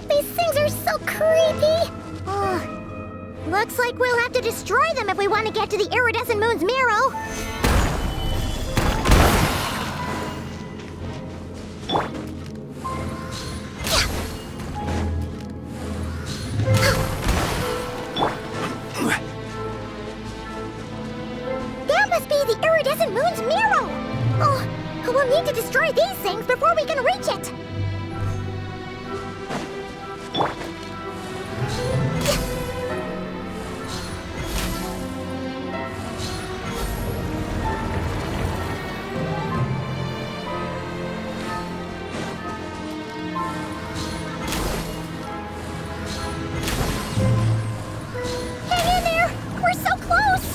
These things are so creepy! Looks like we'll have to destroy them if we want to get to the iridescent moon's marrow. That must be the iridescent moon's marrow! Oh, we'll need to destroy these things before we can reach it! Hang in there! We're so close!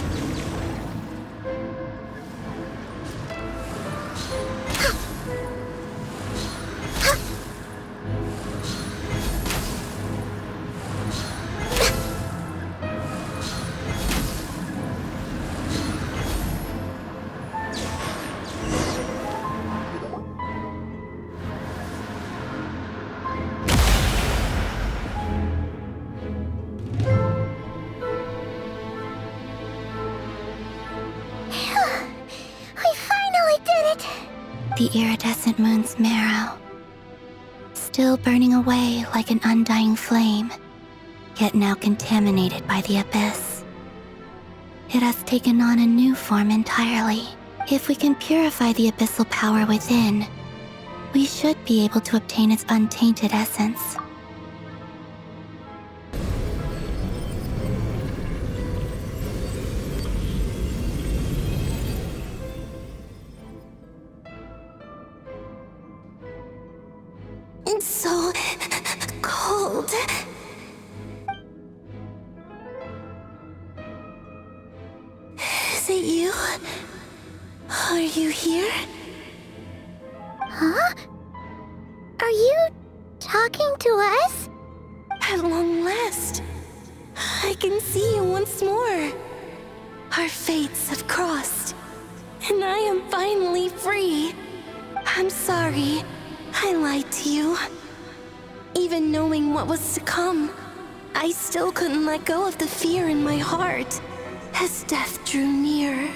We finally did it! The iridescent moon's marrow. Still burning away like an undying flame, yet now contaminated by the abyss. It has taken on a new form entirely. If we can purify the abyssal power within, we should be able to obtain its untainted essence. It's so cold. Is it you? Are you here? Huh? Are you talking to us? At long last, I can see you once more. Our fates have crossed, and I am finally free. I'm sorry, I lied to you. Even knowing what was to come, I still couldn't let go of the fear in my heart. As death drew near,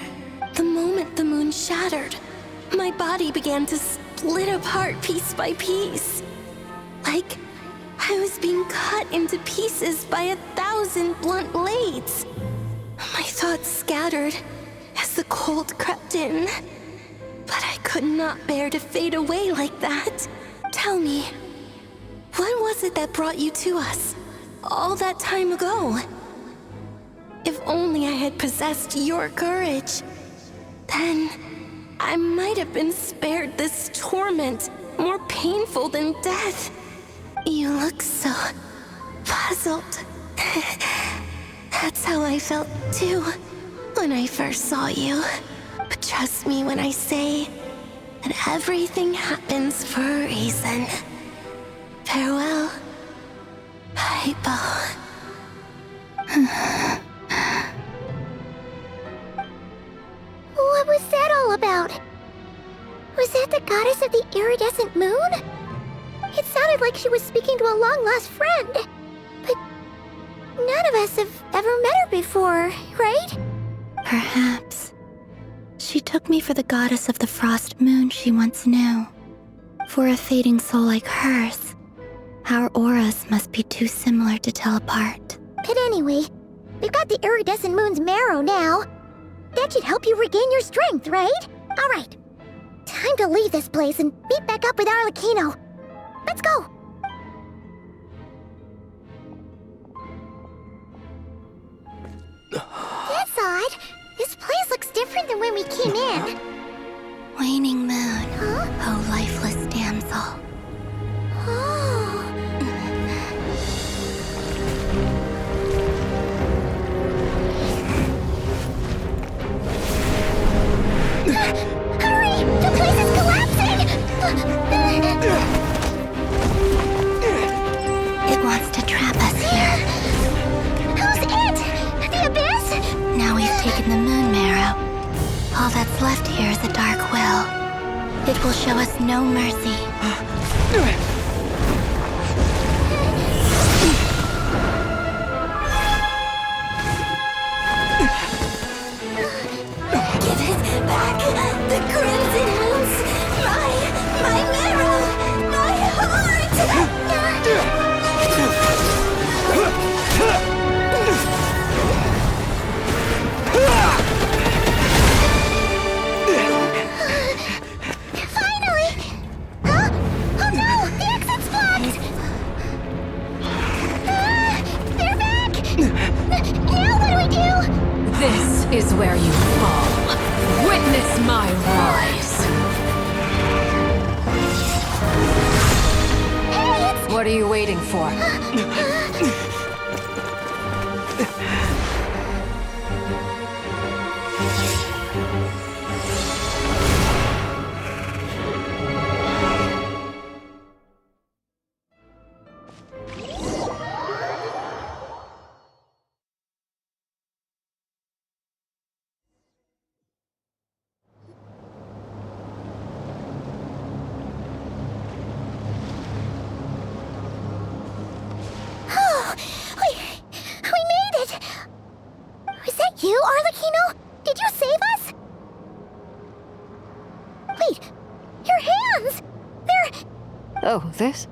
the moment the moon shattered, my body began to split apart piece by piece. Like I was being cut into pieces by 1,000 blunt blades. My thoughts scattered as the cold crept in. But I could not bear to fade away like that. Tell me, what was it that brought you to us all that time ago? If only I had possessed your courage, then I might have been spared this torment more painful than death. You look so puzzled. That's how I felt too when I first saw you. But trust me when I say that everything happens for a reason. Farewell, Hypo. What was that all about? Was that the goddess of the iridescent moon? It sounded like she was speaking to a long-lost friend. But none of us have ever met her before, right? Perhaps. She took me for the goddess of the frost moon she once knew. For a fading soul like hers, our auras must be too similar to tell apart. But anyway, we've got the iridescent moon's marrow now. That should help you regain your strength, right? Alright. Time to leave this place and meet back up with Arlecchino. Let's go! That's odd. This place looks different than when we came in. Waning moon, oh lifeless damsel. Hurry! The place is collapsing! It wants to trap us here. Who's it? The Abyss? Now we've taken the moon marrow. All that's left here is a dark will. It will show us no mercy. Give it back! The crimson moons! My marrow! My heart! Finally! Huh? Oh no! The exit's blocked! They're back! Now what do we do? This is where you fall. Witness my rise. Hey, What are you waiting for? We made it! Was that you, Arlecchino? Did you save us? Wait, your hands! They're... Oh, this?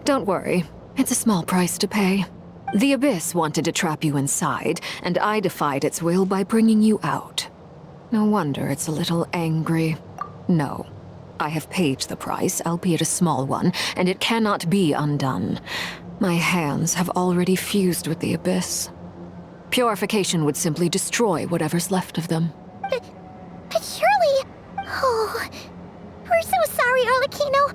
Don't worry. It's a small price to pay. The Abyss wanted to trap you inside, and I defied its will by bringing you out. No wonder it's a little angry. No. I have paid the price, albeit a small one, and it cannot be undone. My hands have already fused with the Abyss. Purification would simply destroy whatever's left of them. But surely... Oh... We're so sorry, Arlecchino.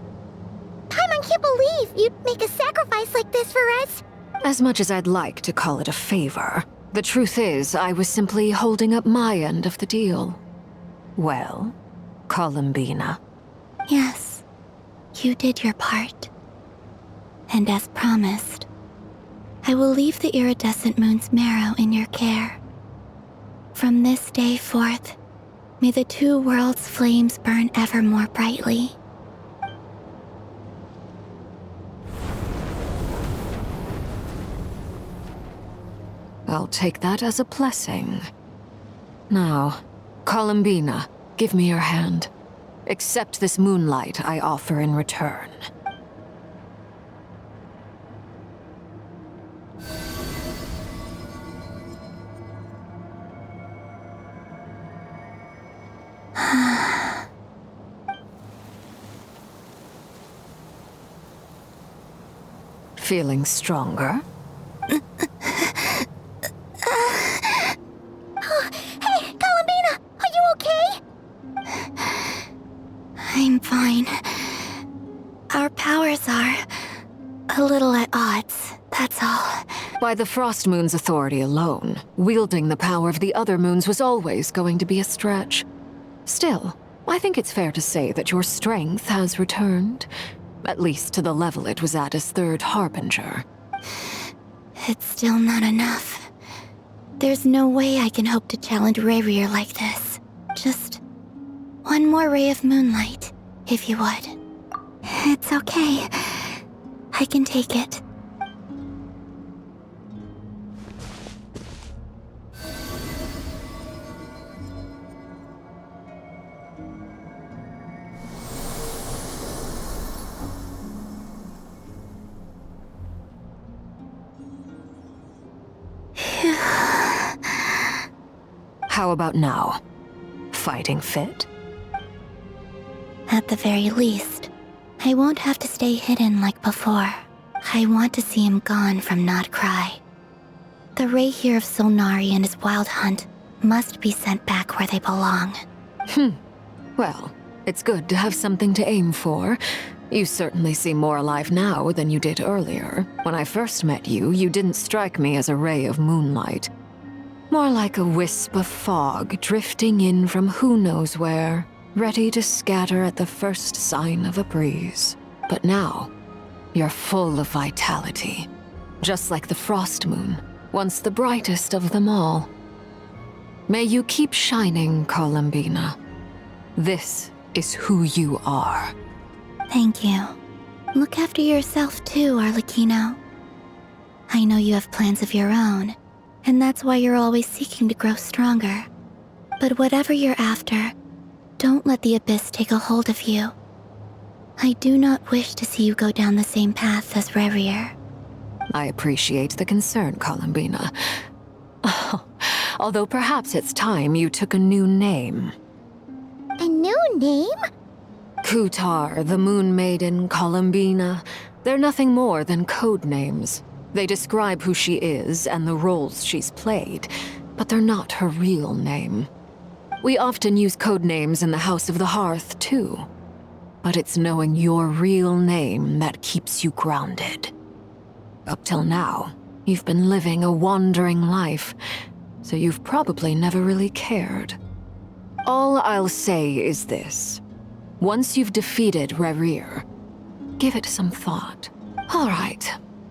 Paimon can't believe you'd make a sacrifice like this for us. As much as I'd like to call it a favor, the truth is I was simply holding up my end of the deal. Well, Columbina. Yes, you did your part. And as promised, I will leave the iridescent moon's marrow in your care. From this day forth, may the two worlds' flames burn ever more brightly. I'll take that as a blessing. Now, Columbina, give me your hand. Accept this moonlight I offer in return. Feeling stronger? Hey, Columbina! Are you okay? I'm fine. Our powers are a little at odds, that's all. By the Frost Moon's authority alone, wielding the power of the other moons was always going to be a stretch. Still, I think it's fair to say that your strength has returned. At least to the level it was at as Third Harbinger. It's still not enough. There's no way I can hope to challenge Rayrir like this. Just one more ray of moonlight, if you would. It's okay. I can take it. How about now? Fighting fit? At the very least, I won't have to stay hidden like before. I want to see him gone from Nod-Krai. The Rayhir of Solnari and his wild hunt must be sent back where they belong. Well, it's good to have something to aim for. You certainly seem more alive now than you did earlier. When I first met you, you didn't strike me as a ray of moonlight. More like a wisp of fog drifting in from who knows where, ready to scatter at the first sign of a breeze. But now, you're full of vitality. Just like the frost moon, once the brightest of them all. May you keep shining, Columbina. This is who you are. Thank you. Look after yourself too, Arlecchino. I know you have plans of your own, and that's why you're always seeking to grow stronger. But whatever you're after, don't let the Abyss take a hold of you. I do not wish to see you go down the same path as Revier. I appreciate the concern, Columbina. Although perhaps it's time you took a new name. A new name? Kutar, the Moon Maiden, Columbina. They're nothing more than code names. They describe who she is and the roles she's played, but they're not her real name. We often use code names in the House of the Hearth, too. But it's knowing your real name that keeps you grounded. Up till now, you've been living a wandering life, so you've probably never really cared. All I'll say is this. Once you've defeated Revier, give it some thought. All right,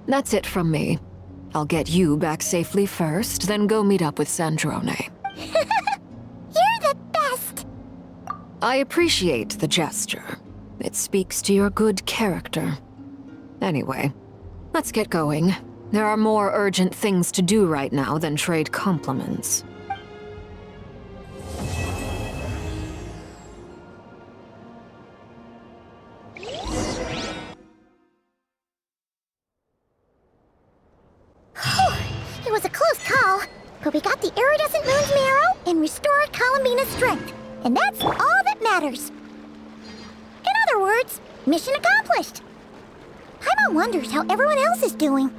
that's it from me. I'll get you back safely first, then go meet up with Sandrone. You're the best! I appreciate the gesture. It speaks to your good character. Anyway, let's get going. There are more urgent things to do right now than trade compliments. It was a close call, but we got the iridescent moon's marrow and restored Columbina's strength, and that's all that matters. In other words, mission accomplished. Paimon wonders how everyone else is doing.